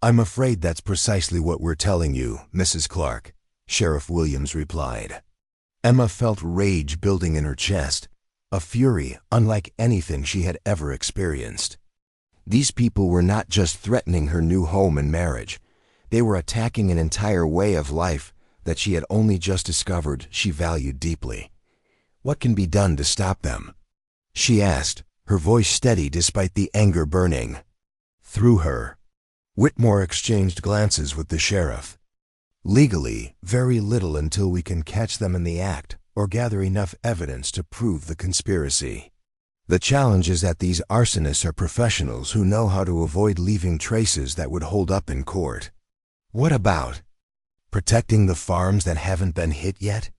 "I'm afraid that's precisely what we're telling you, Mrs. Clarke," Sheriff Williams replied. Emma felt rage building in her chest, a fury unlike anything she had ever experienced. These people were not just threatening her new home and marriage. They were attacking an entire way of life that she had only just discovered she valued deeply. "What can be done to stop them?" she asked, her voice steady despite the anger burning through her. Whitmore exchanged glances with the sheriff. "Legally, very little until we can catch them in the act or gather enough evidence to prove the conspiracy. The challenge is that these arsonists are professionals who know how to avoid leaving traces that would hold up in court." "What about protecting the farms that haven't been hit yet?"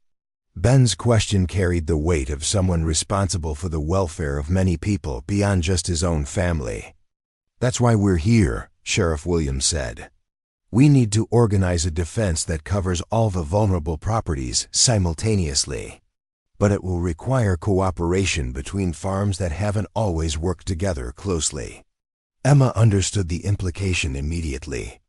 Ben's question carried the weight of someone responsible for the welfare of many people beyond just his own family. "That's why we're here," Sheriff Williams said. "We need to organize a defense that covers all the vulnerable properties simultaneously. But it will require cooperation between farms that haven't always worked together closely." Emma understood the implication immediately.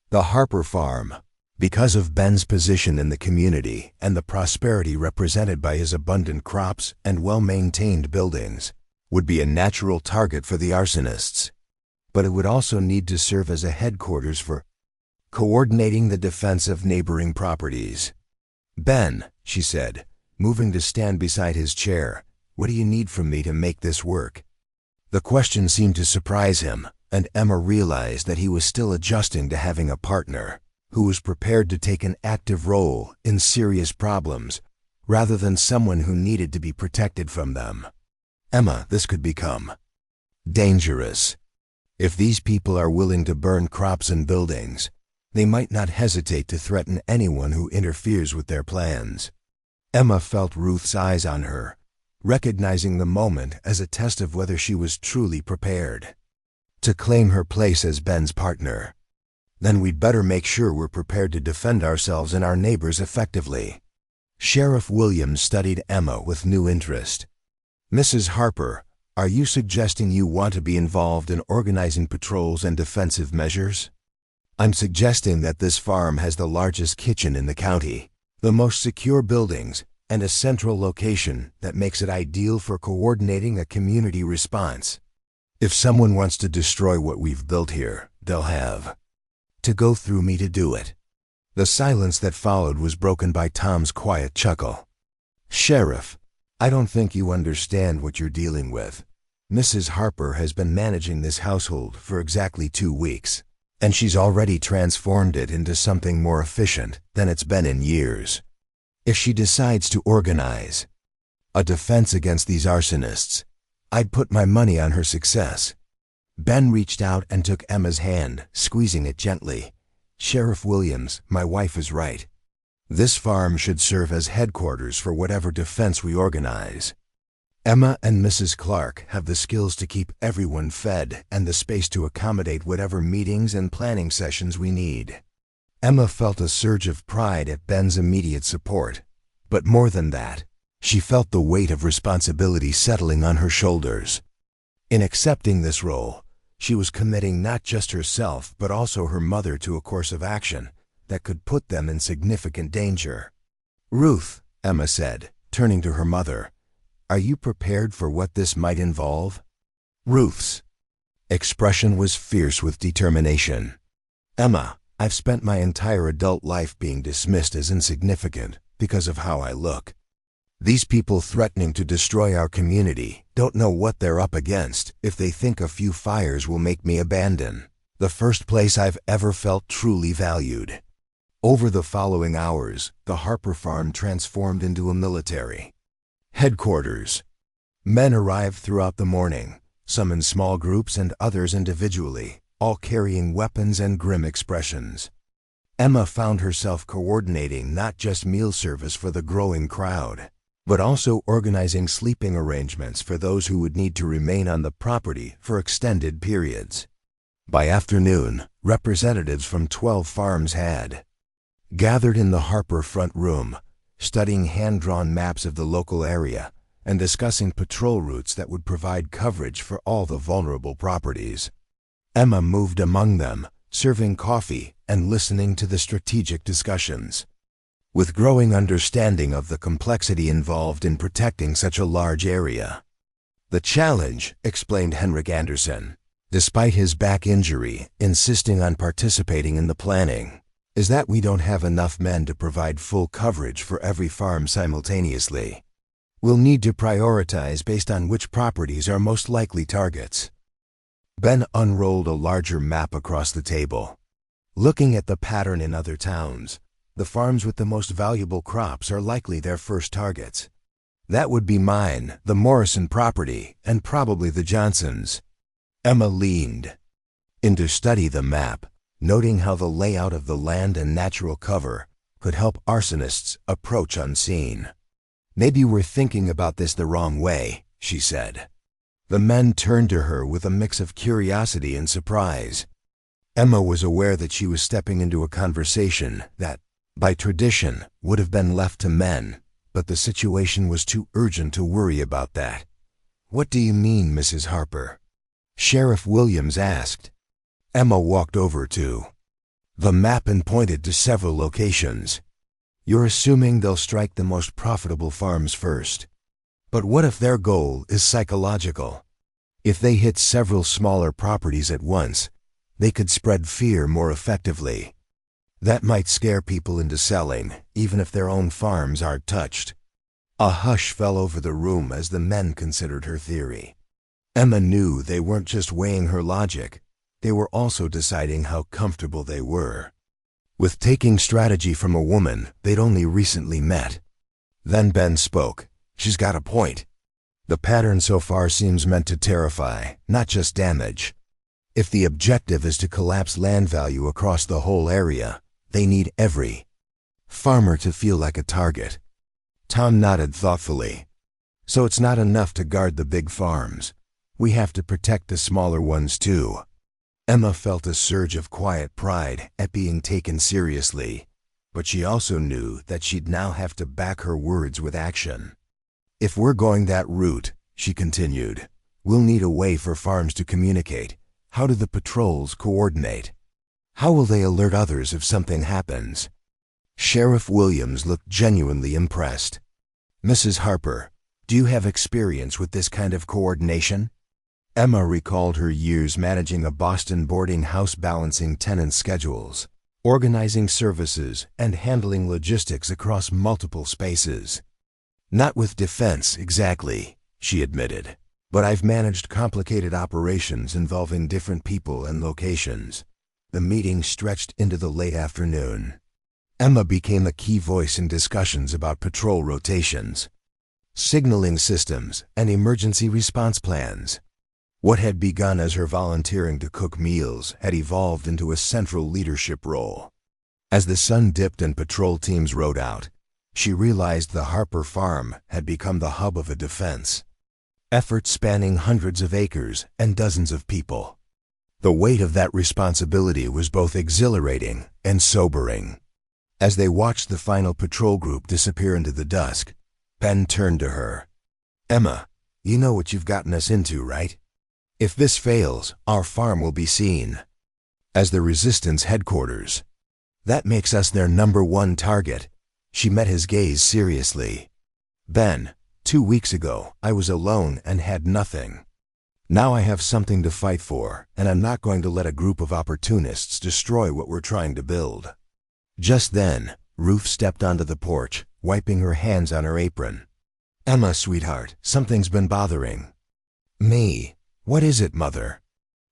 The Harper farm, because of Ben's position in the community and the prosperity represented by his abundant crops and well-maintained buildings, would be a natural target for the arsonists. But it would also need to serve as a headquarters for coordinating the defense of neighboring properties. "Ben," she said, moving to stand beside his chair, "what do you need from me to make this work?" The question seemed to surprise him, and Emma realized that he was still adjusting to having a partner who was prepared to take an active role in serious problems rather than someone who needed to be protected from them. "Emma, this could become dangerous. If these people are willing to burn crops and buildings, they might not hesitate to threaten anyone who interferes with their plans. Emma felt Ruth's eyes on her, recognizing the moment as a test of whether she was truly prepared to claim her place as Ben's partner. Then we'd better make sure we're prepared to defend ourselves and our neighbors effectively. Sheriff Williams studied Emma with new interest. Mrs. Harper, are you suggesting you want to be involved in organizing patrols and defensive measures? I'm suggesting that this farm has the largest kitchen in the county, the most secure buildings, and a central location that makes it ideal for coordinating a community response. If someone wants to destroy what we've built here, they'll have to go through me to do it. The silence that followed was broken by Tom's quiet chuckle. Sheriff, I don't think you understand what you're dealing with. Mrs. Harper has been managing this household for exactly 2 weeks, and she's already transformed it into something more efficient than it's been in years. If she decides to organize a defense against these arsonists, I'd put my money on her success. Ben reached out and took Emma's hand, squeezing it gently. Sheriff Williams, my wife is right. This farm should serve as headquarters for whatever defense we organize. Emma and Mrs. Clarke have the skills to keep everyone fed and the space to accommodate whatever meetings and planning sessions we need. Emma felt a surge of pride at Ben's immediate support, but more than that, she felt the weight of responsibility settling on her shoulders. In accepting this role, she was committing not just herself but also her mother to a course of action that could put them in significant danger. Ruth, Emma said, turning to her mother, are you prepared for what this might involve? Ruth's expression was fierce with determination. Emma, I've spent my entire adult life being dismissed as insignificant because of how I look. These people threatening to destroy our community don't know what they're up against if they think a few fires will make me abandon the first place I've ever felt truly valued. Over the following hours, the Harper farm transformed into a military headquarters. Men arrived throughout the morning, some in small groups and others individually, all carrying weapons and grim expressions. Emma found herself coordinating not just meal service for the growing crowd, but also organizing sleeping arrangements for those who would need to remain on the property for extended periods. By afternoon, representatives from 12 farms had gathered in the Harper front room, studying hand-drawn maps of the local area and discussing patrol routes that would provide coverage for all the vulnerable properties. Emma moved among them, serving coffee and listening to the strategic discussions. With growing understanding of the complexity involved in protecting such a large area. The challenge, explained Henrik Anderson, despite his back injury, insisting on participating in the planning, is that we don't have enough men to provide full coverage for every farm simultaneously. We'll need to prioritize based on which properties are most likely targets. Ben unrolled a larger map across the table. Looking at the pattern in other towns, the farms with the most valuable crops are likely their first targets. That would be mine, the Morrison property, and probably the Johnsons. Emma leaned in to study the map, noting how the layout of the land and natural cover could help arsonists approach unseen. Maybe we're thinking about this the wrong way, she said. The men turned to her with a mix of curiosity and surprise. Emma was aware that she was stepping into a conversation that, by tradition, would have been left to men, but the situation was too urgent to worry about that. What do you mean, Mrs. Harper? Sheriff Williams asked. Emma walked over to the map and pointed to several locations. You're assuming they'll strike the most profitable farms first. But what if their goal is psychological? If they hit several smaller properties at once, they could spread fear more effectively. That might scare people into selling, even if their own farms aren't touched. A hush fell over the room as the men considered her theory. Emma knew they weren't just weighing her logic, they were also deciding how comfortable they were with taking strategy from a woman they'd only recently met. Then Ben spoke. She's got a point. The pattern so far seems meant to terrify, not just damage. If the objective is to collapse land value across the whole area, they need every farmer to feel like a target. Tom nodded thoughtfully. So it's not enough to guard the big farms. We have to protect the smaller ones too. Emma felt a surge of quiet pride at being taken seriously, but she also knew that she'd now have to back her words with action. If we're going that route, she continued, we'll need a way for farms to communicate. How do the patrols coordinate? How will they alert others if something happens? Sheriff Williams looked genuinely impressed. Mrs. Harper, do you have experience with this kind of coordination? Emma recalled her years managing a Boston boarding house, balancing tenant schedules, organizing services, and handling logistics across multiple spaces. Not with defense exactly, she admitted, but I've managed complicated operations involving different people and locations. The meeting stretched into the late afternoon. Emma became a key voice in discussions about patrol rotations, signaling systems, and emergency response plans. What had begun as her volunteering to cook meals had evolved into a central leadership role. As the sun dipped and patrol teams rode out, she realized the Harper farm had become the hub of a defense effort spanning hundreds of acres and dozens of people. The weight of that responsibility was both exhilarating and sobering. As they watched the final patrol group disappear into the dusk, Ben turned to her. Emma, you know what you've gotten us into, right? If this fails, our farm will be seen as the resistance headquarters. That makes us their #1 target. She met his gaze seriously. Ben, 2 weeks ago, I was alone and had nothing. Now I have something to fight for, and I'm not going to let a group of opportunists destroy what we're trying to build. Just then, Ruth stepped onto the porch, wiping her hands on her apron. Emma, sweetheart, something's been bothering me. What is it, Mother?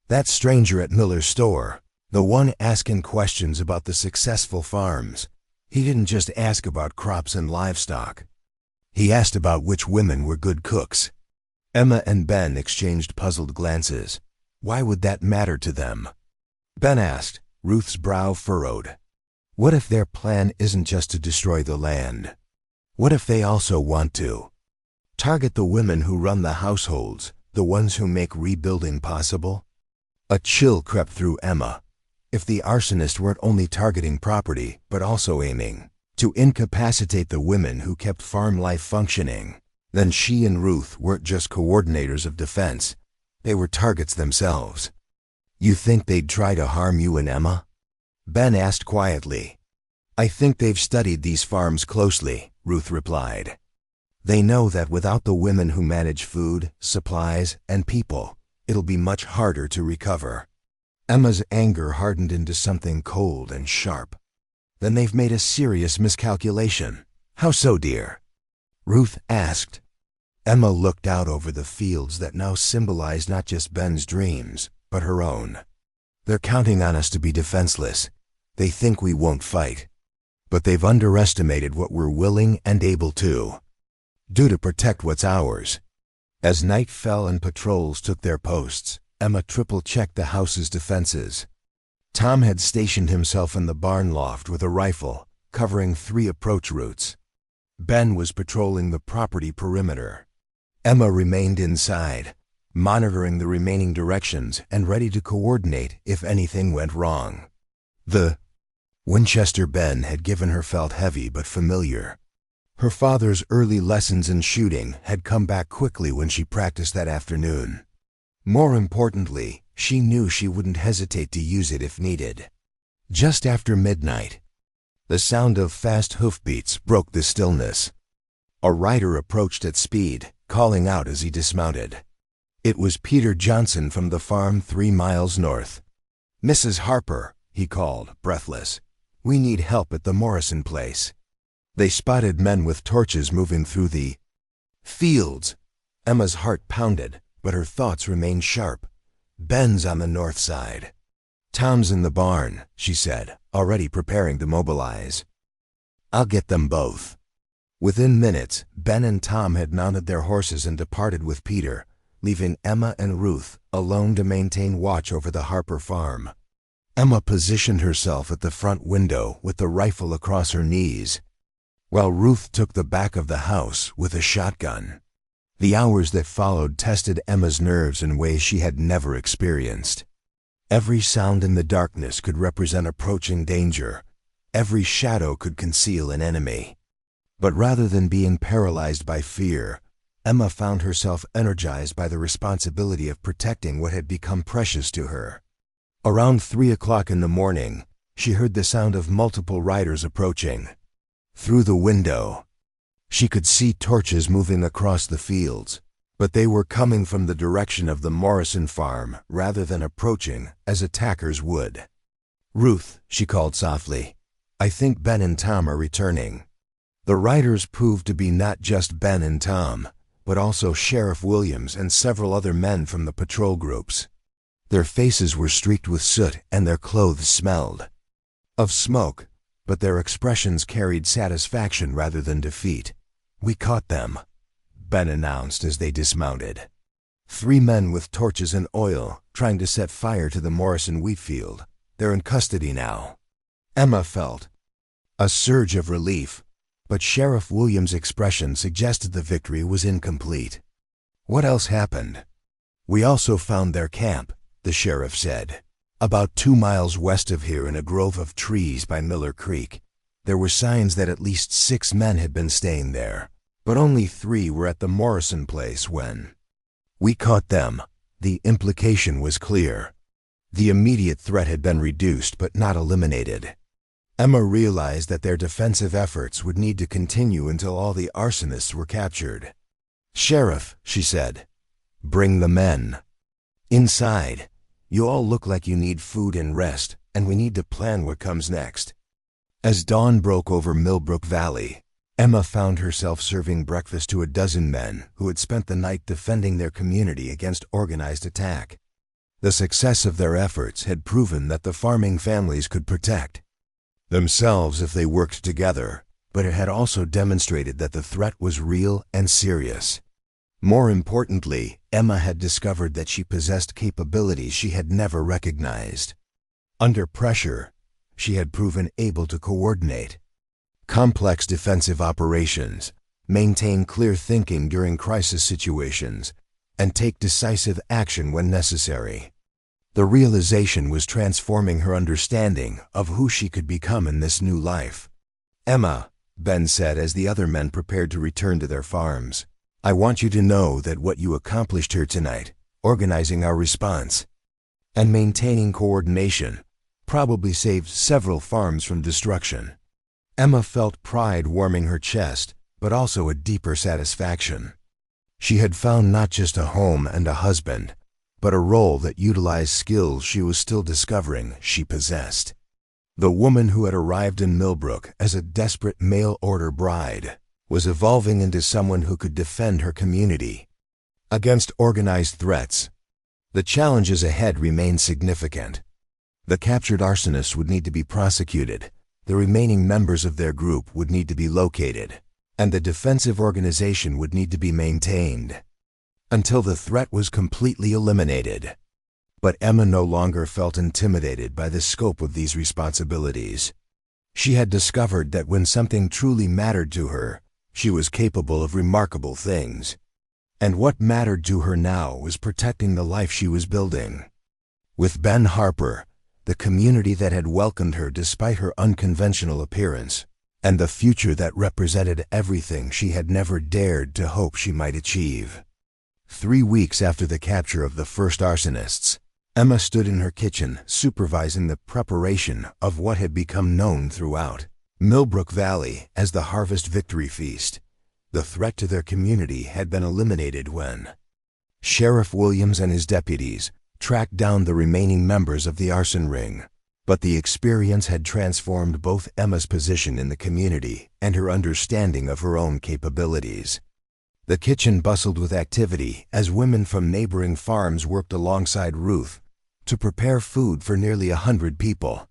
That stranger at Miller's store, the one asking questions about the successful farms. He didn't just ask about crops and livestock. He asked about which women were good cooks. Emma and Ben exchanged puzzled glances. Why would that matter to them? Ben asked, Ruth's brow furrowed. What if their plan isn't just to destroy the land? What if they also want to target the women who run the households, the ones who make rebuilding possible? A chill crept through Emma. If the arsonist weren't only targeting property, but also aiming to incapacitate the women who kept farm life functioning, then she and Ruth weren't just coordinators of defense. They were targets themselves. You think they'd try to harm you and Emma? Ben asked quietly. I think they've studied these farms closely, Ruth replied. They know that without the women who manage food, supplies, and people, it'll be much harder to recover. Emma's anger hardened into something cold and sharp. Then they've made a serious miscalculation. How so, dear? Ruth asked. Emma looked out over the fields that now symbolized not just Ben's dreams, but her own. They're counting on us to be defenseless. They think we won't fight. But they've underestimated what we're willing and able to do to protect what's ours. As night fell and patrols took their posts, Emma triple-checked the house's defenses. Tom had stationed himself in the barn loft with a rifle, covering 3 approach routes. Ben was patrolling the property perimeter. Emma remained inside, monitoring the remaining directions and ready to coordinate if anything went wrong. The Winchester Ben had given her felt heavy but familiar. Her father's early lessons in shooting had come back quickly when she practiced that afternoon. More importantly, she knew she wouldn't hesitate to use it if needed. Just after midnight, the sound of fast hoofbeats broke the stillness. A rider approached at speed, calling out as he dismounted. It was Peter Johnson from the farm 3 miles north. Mrs. Harper, he called, breathless. We need help at the Morrison place. They spotted men with torches moving through the fields. Emma's heart pounded, but her thoughts remained sharp. Ben's on the north side. Tom's in the barn, she said, already preparing to mobilize. I'll get them both. Within minutes, Ben and Tom had mounted their horses and departed with Peter, leaving Emma and Ruth alone to maintain watch over the Harper farm. Emma positioned herself at the front window with the rifle across her knees, while Ruth took the back of the house with a shotgun. The hours that followed tested Emma's nerves in ways she had never experienced. Every sound in the darkness could represent approaching danger. Every shadow could conceal an enemy. But rather than being paralyzed by fear, Emma found herself energized by the responsibility of protecting what had become precious to her. Around 3 o'clock in the morning, she heard the sound of multiple riders approaching. Through the window, she could see torches moving across the fields, but they were coming from the direction of the Morrison farm rather than approaching as attackers would. "Ruth," she called softly, "I think Ben and Tom are returning." The riders proved to be not just Ben and Tom, but also Sheriff Williams and several other men from the patrol groups. Their faces were streaked with soot and their clothes smelled of smoke, but their expressions carried satisfaction rather than defeat. "We caught them," Ben announced as they dismounted. 3 men with torches and oil trying to set fire to the Morrison wheat field. "They're in custody now." Emma felt a surge of relief, but Sheriff Williams' expression suggested the victory was incomplete. "What else happened?" "We also found their camp," the sheriff said. "About 2 miles west of here in a grove of trees by Miller Creek. There were signs that at least 6 men had been staying there, but only 3 were at the Morrison place when we caught them." The implication was clear. The immediate threat had been reduced but not eliminated. Emma realized that their defensive efforts would need to continue until all the arsonists were captured. "Sheriff," she said, "bring the men inside. You all look like you need food and rest, and we need to plan what comes next." As dawn broke over Millbrook Valley, Emma found herself serving breakfast to a dozen men who had spent the night defending their community against organized attack. The success of their efforts had proven that the farming families could protect themselves if they worked together, but it had also demonstrated that the threat was real and serious. More importantly, Emma had discovered that she possessed capabilities she had never recognized. Under pressure, she had proven able to coordinate complex defensive operations, maintain clear thinking during crisis situations, and take decisive action when necessary. The realization was transforming her understanding of who she could become in this new life. "Emma," Ben said as the other men prepared to return to their farms, "I want you to know that what you accomplished here tonight, organizing our response and maintaining coordination, probably saved several farms from destruction." Emma felt pride warming her chest, but also a deeper satisfaction. She had found not just a home and a husband, but a role that utilized skills she was still discovering she possessed. The woman who had arrived in Millbrook as a desperate mail-order bride was evolving into someone who could defend her community against organized threats. The challenges ahead remained significant. The captured arsonists would need to be prosecuted, the remaining members of their group would need to be located, and the defensive organization would need to be maintained until the threat was completely eliminated. But Emma no longer felt intimidated by the scope of these responsibilities. She had discovered that when something truly mattered to her, she was capable of remarkable things. And what mattered to her now was protecting the life she was building. With Ben Harper, the community that had welcomed her despite her unconventional appearance, and the future that represented everything she had never dared to hope she might achieve. 3 weeks after the capture of the first arsonists, Emma stood in her kitchen supervising the preparation of what had become known throughout Millbrook Valley as the Harvest Victory Feast. The threat to their community had been eliminated when Sheriff Williams and his deputies tracked down the remaining members of the arson ring. But the experience had transformed both Emma's position in the community and her understanding of her own capabilities. The kitchen bustled with activity as women from neighboring farms worked alongside Ruth to prepare food for nearly 100 people.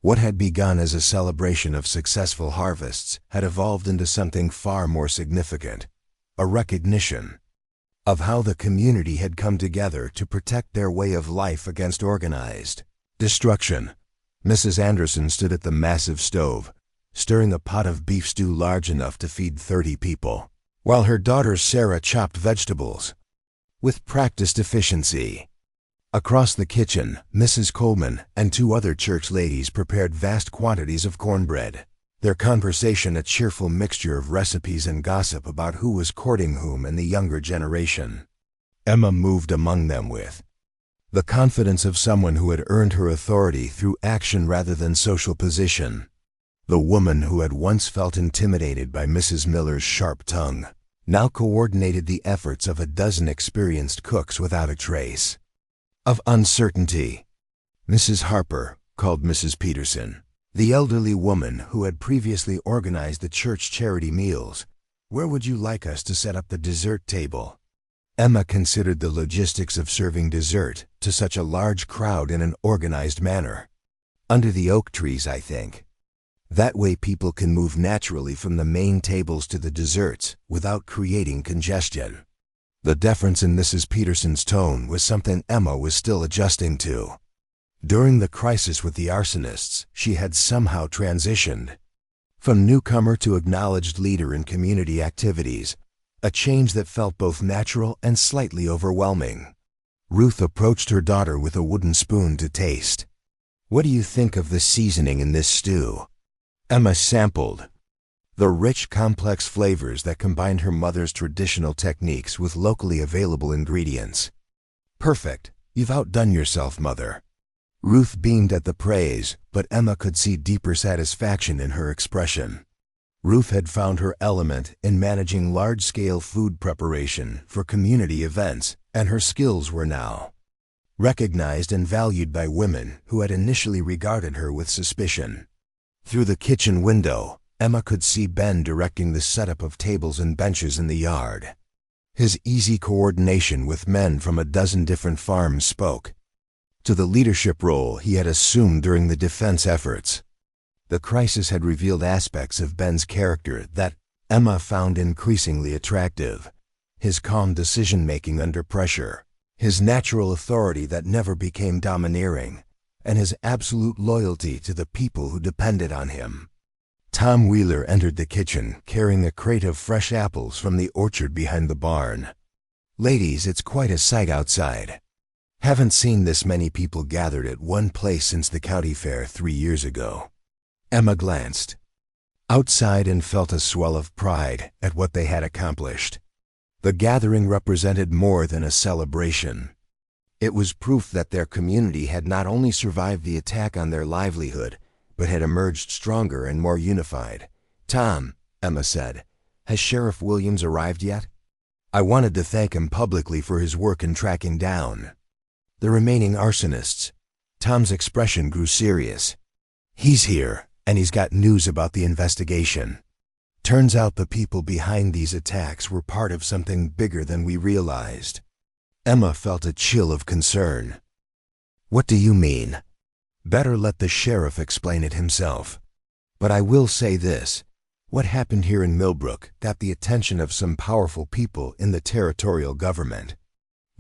What had begun as a celebration of successful harvests had evolved into something far more significant, a recognition of how the community had come together to protect their way of life against organized destruction. Mrs. Anderson stood at the massive stove, stirring a pot of beef stew large enough to feed 30 people, while her daughter Sarah chopped vegetables with practiced efficiency. Across the kitchen, Mrs. Coleman and 2 other church ladies prepared vast quantities of cornbread, their conversation a cheerful mixture of recipes and gossip about who was courting whom in the younger generation. Emma moved among them with the confidence of someone who had earned her authority through action rather than social position. The woman who had once felt intimidated by Mrs. Miller's sharp tongue now coordinated the efforts of a dozen experienced cooks without a trace of uncertainty. Mrs. Harper, called Mrs. Peterson, the elderly woman who had previously organized the church charity meals, "Where would you like us to set up the dessert table?" Emma considered the logistics of serving dessert to such a large crowd in an organized manner. "Under the oak trees, I think. That way people can move naturally from the main tables to the desserts without creating congestion." The deference in Mrs. Peterson's tone was something Emma was still adjusting to. During the crisis with the arsonists, she had somehow transitioned from newcomer to acknowledged leader in community activities, a change that felt both natural and slightly overwhelming. Ruth approached her daughter with a wooden spoon to taste. "What do you think of the seasoning in this stew?" Emma sampled the rich, complex flavors that combined her mother's traditional techniques with locally available ingredients. "Perfect. You've outdone yourself, Mother." Ruth beamed at the praise, but Emma could see deeper satisfaction in her expression. Ruth had found her element in managing large-scale food preparation for community events, and her skills were now recognized and valued by women who had initially regarded her with suspicion. Through the kitchen window, Emma could see Ben directing the setup of tables and benches in the yard. His easy coordination with men from a dozen different farms spoke to the leadership role he had assumed during the defense efforts. The crisis had revealed aspects of Ben's character that Emma found increasingly attractive. His calm decision-making under pressure, his natural authority that never became domineering, and his absolute loyalty to the people who depended on him. Tom Wheeler entered the kitchen carrying a crate of fresh apples from the orchard behind the barn. "Ladies, it's quite a sight outside. Haven't seen this many people gathered at one place since the county fair 3 years ago." Emma glanced outside and felt a swell of pride at what they had accomplished. The gathering represented more than a celebration. It was proof that their community had not only survived the attack on their livelihood, but had emerged stronger and more unified. "Tom," Emma said, "has Sheriff Williams arrived yet? I wanted to thank him publicly for his work in tracking down the remaining arsonists." Tom's expression grew serious. "He's here, and he's got news about the investigation. Turns out the people behind these attacks were part of something bigger than we realized." Emma felt a chill of concern. "What do you mean?" "Better let the sheriff explain it himself. But I will say this. What happened here in Millbrook got the attention of some powerful people in the territorial government."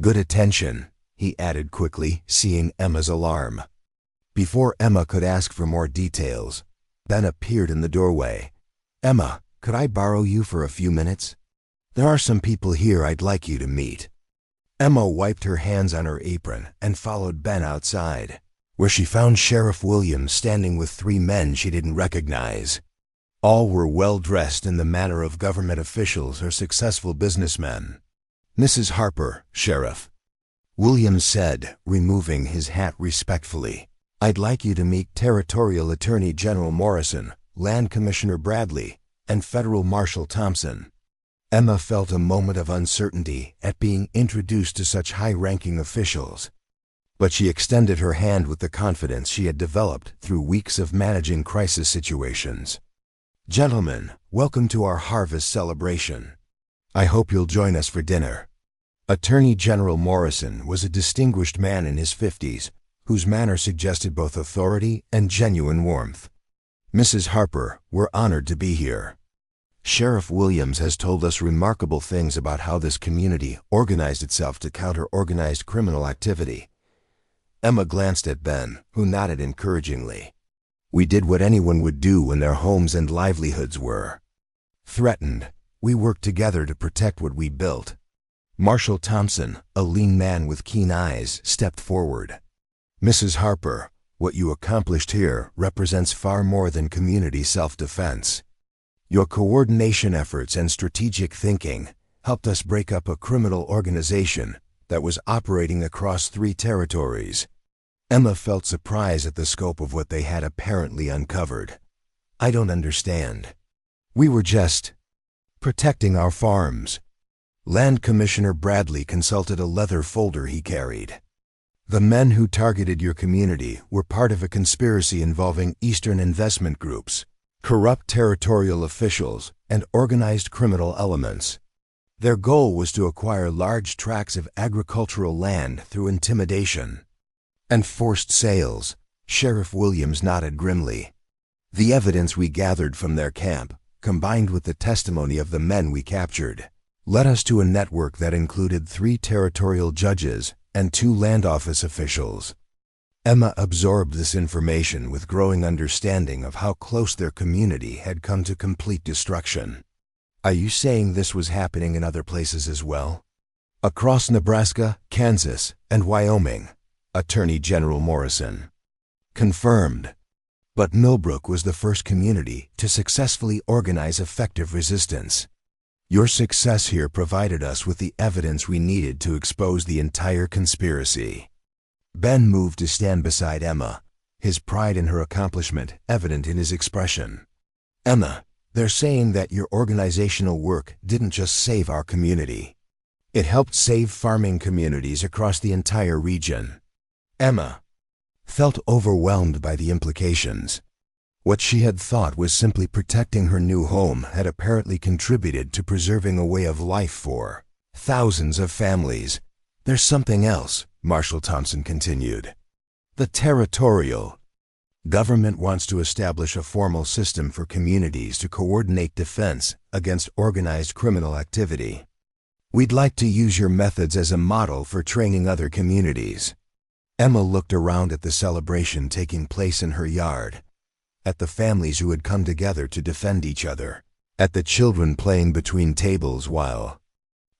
"Good attention," he added quickly, seeing Emma's alarm. Before Emma could ask for more details, Ben appeared in the doorway. "Emma, could I borrow you for a few minutes? There are some people here I'd like you to meet." Emma wiped her hands on her apron and followed Ben outside, where she found Sheriff Williams standing with 3 men she didn't recognize. All were well-dressed in the manner of government officials or successful businessmen. "Mrs. Harper, Sheriff," Williams said, removing his hat respectfully. "I'd like you to meet Territorial Attorney General Morrison, Land Commissioner Bradley, and Federal Marshal Thompson." Emma felt a moment of uncertainty at being introduced to such high-ranking officials, but she extended her hand with the confidence she had developed through weeks of managing crisis situations. "Gentlemen, welcome to our harvest celebration. I hope you'll join us for dinner." Attorney General Morrison was a distinguished man in his 50s, whose manner suggested both authority and genuine warmth. "Mrs. Harper, we're honored to be here." Sheriff Williams has told us remarkable things about how this community organized itself to counter organized criminal activity. Emma glanced at Ben, who nodded encouragingly. We did what anyone would do when their homes and livelihoods were threatened. We worked together to protect what we built. Marshall Thompson, a lean man with keen eyes, stepped forward. Mrs. Harper, what you accomplished here represents far more than community self-defense. Your coordination efforts and strategic thinking helped us break up a criminal organization that was operating across 3 territories. Emma felt surprise at the scope of what they had apparently uncovered. I don't understand. We were just protecting our farms. Land Commissioner Bradley consulted a leather folder he carried. The men who targeted your community were part of a conspiracy involving Eastern investment groups, corrupt territorial officials, and organized criminal elements. Their goal was to acquire large tracts of agricultural land through intimidation and forced sales. Sheriff Williams nodded grimly. The evidence we gathered from their camp, combined with the testimony of the men we captured, led us to a network that included 3 territorial judges and 2 land office officials. Emma absorbed this information with growing understanding of how close their community had come to complete destruction. Are you saying this was happening in other places as well? Across Nebraska, Kansas, and Wyoming, Attorney General Morrison confirmed. But Millbrook was the first community to successfully organize effective resistance. Your success here provided us with the evidence we needed to expose the entire conspiracy. Ben moved to stand beside Emma, his pride in her accomplishment evident in his expression. Emma, they're saying that your organizational work didn't just save our community. It helped save farming communities across the entire region. Emma felt overwhelmed by the implications. What she had thought was simply protecting her new home had apparently contributed to preserving a way of life for thousands of families. There's something else, Marshall Thompson continued. The territorial government wants to establish a formal system for communities to coordinate defense against organized criminal activity. We'd like to use your methods as a model for training other communities. Emma looked around at the celebration taking place in her yard, at the families who had come together to defend each other, at the children playing between tables while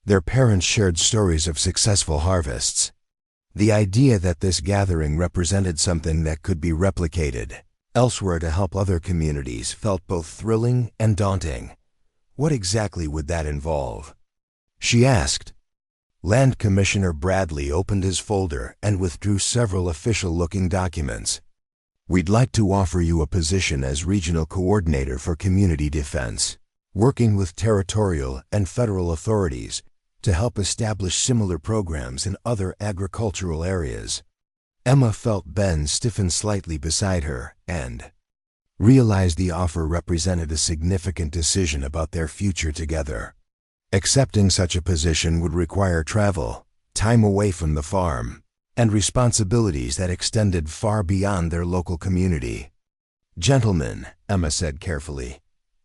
their parents shared stories of successful harvests. The idea that this gathering represented something that could be replicated elsewhere to help other communities felt both thrilling and daunting. What exactly would that involve? She asked. Land Commissioner Bradley opened his folder and withdrew several official-looking documents. We'd like to offer you a position as regional coordinator for community defense, working with territorial and federal authorities to help establish similar programs in other agricultural areas. Emma felt Ben stiffen slightly beside her and realized the offer represented a significant decision about their future together. Accepting such a position would require travel, time away from the farm, and responsibilities that extended far beyond their local community. Gentlemen, Emma said carefully,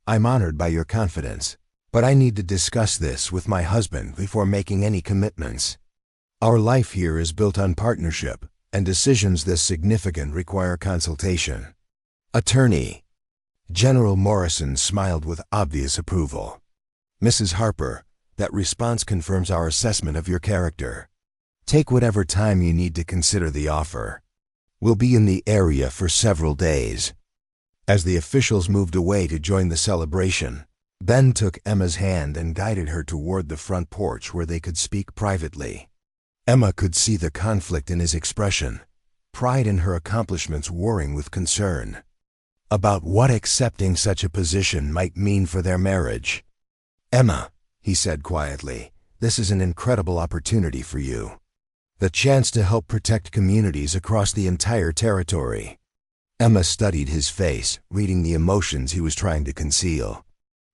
I'm honored by your confidence, but I need to discuss this with my husband before making any commitments. Our life here is built on partnership, and decisions this significant require consultation. Attorney General Morrison smiled with obvious approval. Mrs. Harper, that response confirms our assessment of your character. Take whatever time you need to consider the offer. We'll be in the area for several days. As the officials moved away to join the celebration, Ben took Emma's hand and guided her toward the front porch where they could speak privately. Emma could see the conflict in his expression, pride in her accomplishments warring with concern about what accepting such a position might mean for their marriage. Emma, he said quietly, this is an incredible opportunity for you. The chance to help protect communities across the entire territory. Emma studied his face, reading the emotions he was trying to conceal.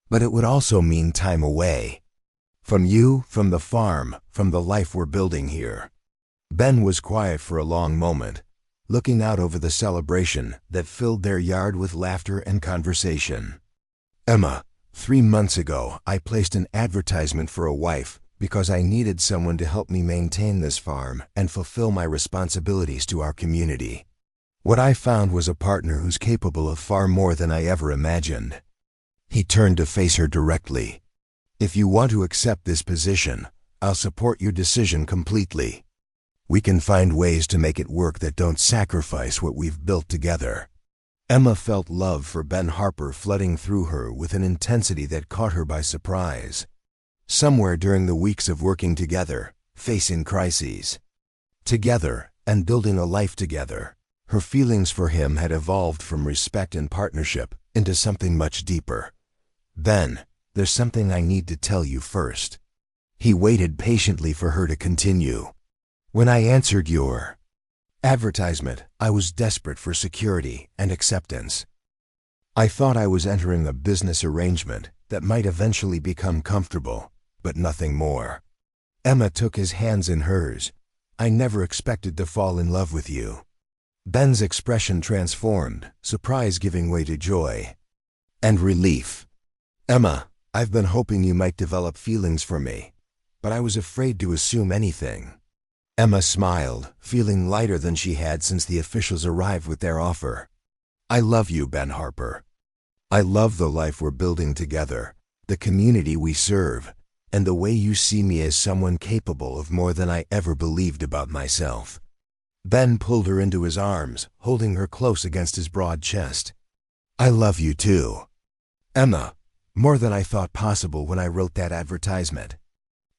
But it would also mean time away. From you, from the farm, from the life we're building here. Ben was quiet for a long moment, looking out over the celebration that filled their yard with laughter and conversation. Emma, 3 months ago, I placed an advertisement for a wife because I needed someone to help me maintain this farm and fulfill my responsibilities to our community. What I found was a partner who's capable of far more than I ever imagined." He turned to face her directly. "If you want to accept this position, I'll support your decision completely. We can find ways to make it work that don't sacrifice what we've built together." Emma felt love for Ben Harper flooding through her with an intensity that caught her by surprise. Somewhere during the weeks of working together, facing crises together, and building a life together, her feelings for him had evolved from respect and partnership into something much deeper. "Ben, there's something I need to tell you first." He waited patiently for her to continue. "When I answered your advertisement, I was desperate for security and acceptance. I thought I was entering a business arrangement that might eventually become comfortable, but nothing more." Emma took his hands in hers. "I never expected to fall in love with you." Ben's expression transformed, surprise giving way to joy and relief. "Emma, I've been hoping you might develop feelings for me, but I was afraid to assume anything." Emma smiled, feeling lighter than she had since the officials arrived with their offer. "I love you, Ben Harper. I love the life we're building together, the community we serve, and the way you see me as someone capable of more than I ever believed about myself." Ben pulled her into his arms, holding her close against his broad chest. "I love you too, Emma, more than I thought possible when I wrote that advertisement."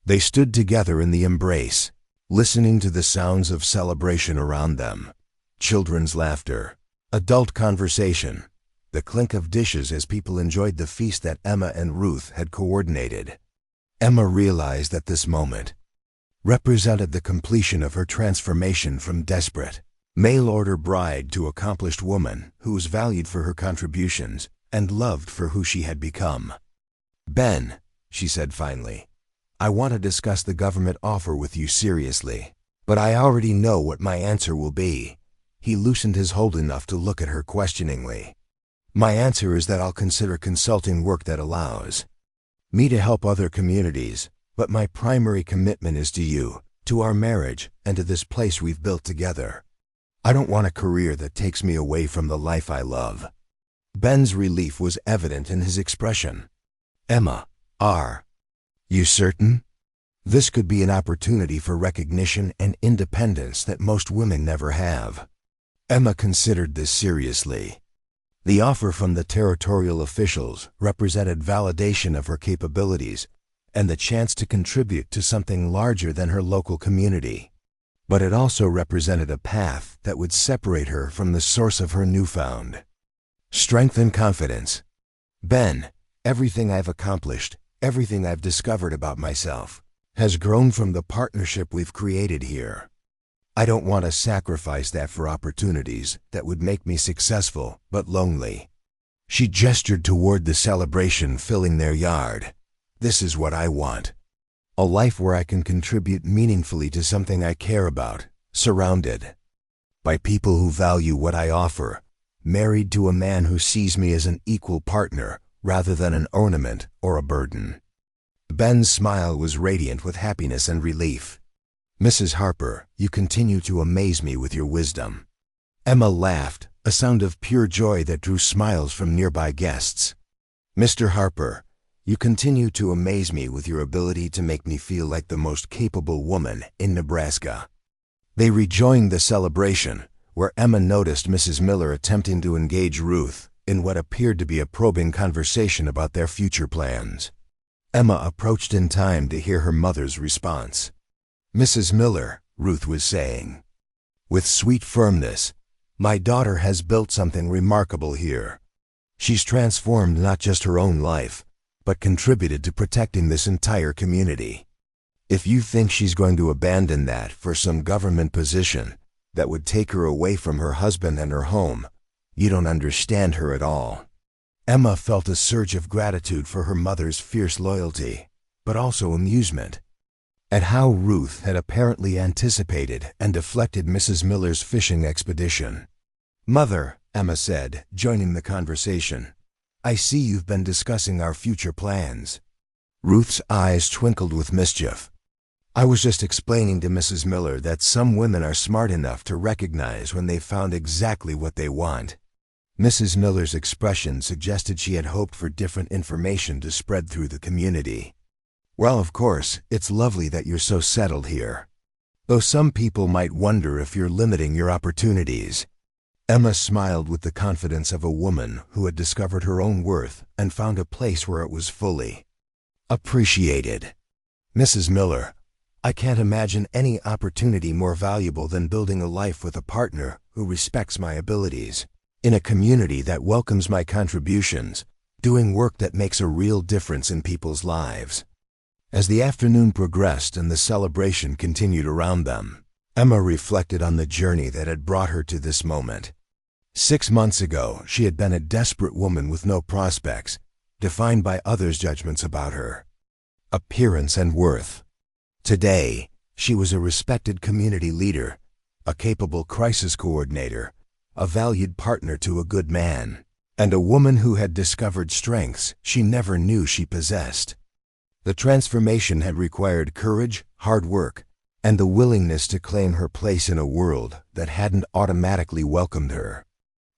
They stood together in the embrace, listening to the sounds of celebration around them. Children's laughter, adult conversation, the clink of dishes as people enjoyed the feast that Emma and Ruth had coordinated. Emma realized that this moment represented the completion of her transformation from desperate, mail-order bride to accomplished woman who was valued for her contributions and loved for who she had become. "Ben," she said finally, "I want to discuss the government offer with you seriously, but I already know what my answer will be." He loosened his hold enough to look at her questioningly. "My answer is that I'll consider consulting work that allows me to help other communities, but my primary commitment is to you, to our marriage, and to this place we've built together. I don't want a career that takes me away from the life I love." Ben's relief was evident in his expression. "Emma, are you certain? This could be an opportunity for recognition and independence that most women never have." Emma considered this seriously. The offer from the territorial officials represented validation of her capabilities and the chance to contribute to something larger than her local community. But it also represented a path that would separate her from the source of her newfound strength and confidence. "Ben, everything I've accomplished, everything I've discovered about myself, has grown from the partnership we've created here. I don't want to sacrifice that for opportunities that would make me successful but lonely." She gestured toward the celebration filling their yard. "This is what I want. A life where I can contribute meaningfully to something I care about, surrounded by people who value what I offer, married to a man who sees me as an equal partner rather than an ornament or a burden." Ben's smile was radiant with happiness and relief. "Mrs. Harper, you continue to amaze me with your wisdom." Emma laughed, a sound of pure joy that drew smiles from nearby guests. "Mr. Harper, you continue to amaze me with your ability to make me feel like the most capable woman in Nebraska." They rejoined the celebration, where Emma noticed Mrs. Miller attempting to engage Ruth in what appeared to be a probing conversation about their future plans. Emma approached in time to hear her mother's response. "Mrs. Miller," Ruth was saying, with sweet firmness, "my daughter has built something remarkable here. She's transformed not just her own life, but contributed to protecting this entire community. If you think she's going to abandon that for some government position that would take her away from her husband and her home, you don't understand her at all." Emma felt a surge of gratitude for her mother's fierce loyalty, but also amusement at how Ruth had apparently anticipated and deflected Mrs. Miller's fishing expedition. "Mother," Emma said, joining the conversation, I see you've been discussing our future plans." Ruth's eyes twinkled with mischief. "I was just explaining to Mrs. Miller that some women are smart enough to recognize when they've found exactly what they want." Mrs. Miller's expression suggested she had hoped for different information to spread through the community. "Well, of course, it's lovely that you're so settled here. Though some people might wonder if you're limiting your opportunities." Emma smiled with the confidence of a woman who had discovered her own worth and found a place where it was fully appreciated. "Mrs. Miller, I can't imagine any opportunity more valuable than building a life with a partner who respects my abilities, in a community that welcomes my contributions, doing work that makes a real difference in people's lives." As the afternoon progressed and the celebration continued around them, Emma reflected on the journey that had brought her to this moment. 6 months ago, she had been a desperate woman with no prospects, defined by others' judgments about her appearance and worth. Today, she was a respected community leader, a capable crisis coordinator, a valued partner to a good man, and a woman who had discovered strengths she never knew she possessed. The transformation had required courage, hard work, and the willingness to claim her place in a world that hadn't automatically welcomed her.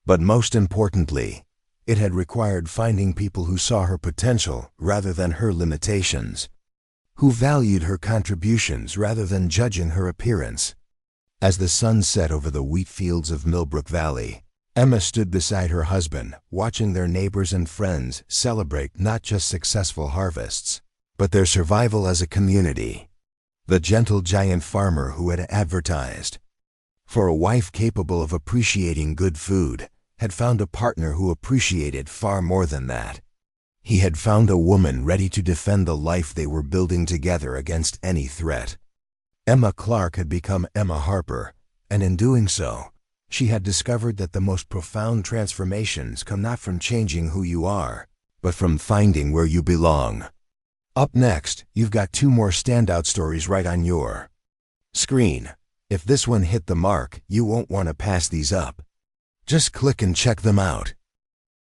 But most importantly, it had required finding people who saw her potential rather than her limitations, who valued her contributions rather than judging her appearance. As the sun set over the wheat fields of Millbrook Valley, Emma stood beside her husband, watching their neighbors and friends celebrate not just successful harvests, but their survival as a community. The gentle giant farmer who had advertised for a wife capable of appreciating good food had found a partner who appreciated far more than that. He had found a woman ready to defend the life they were building together against any threat. Emma Clarke had become Emma Harper, and in doing so, she had discovered that the most profound transformations come not from changing who you are, but from finding where you belong. Up next, you've got 2 more standout stories right on your screen. If this one hit the mark, you won't want to pass these up. Just click and check them out.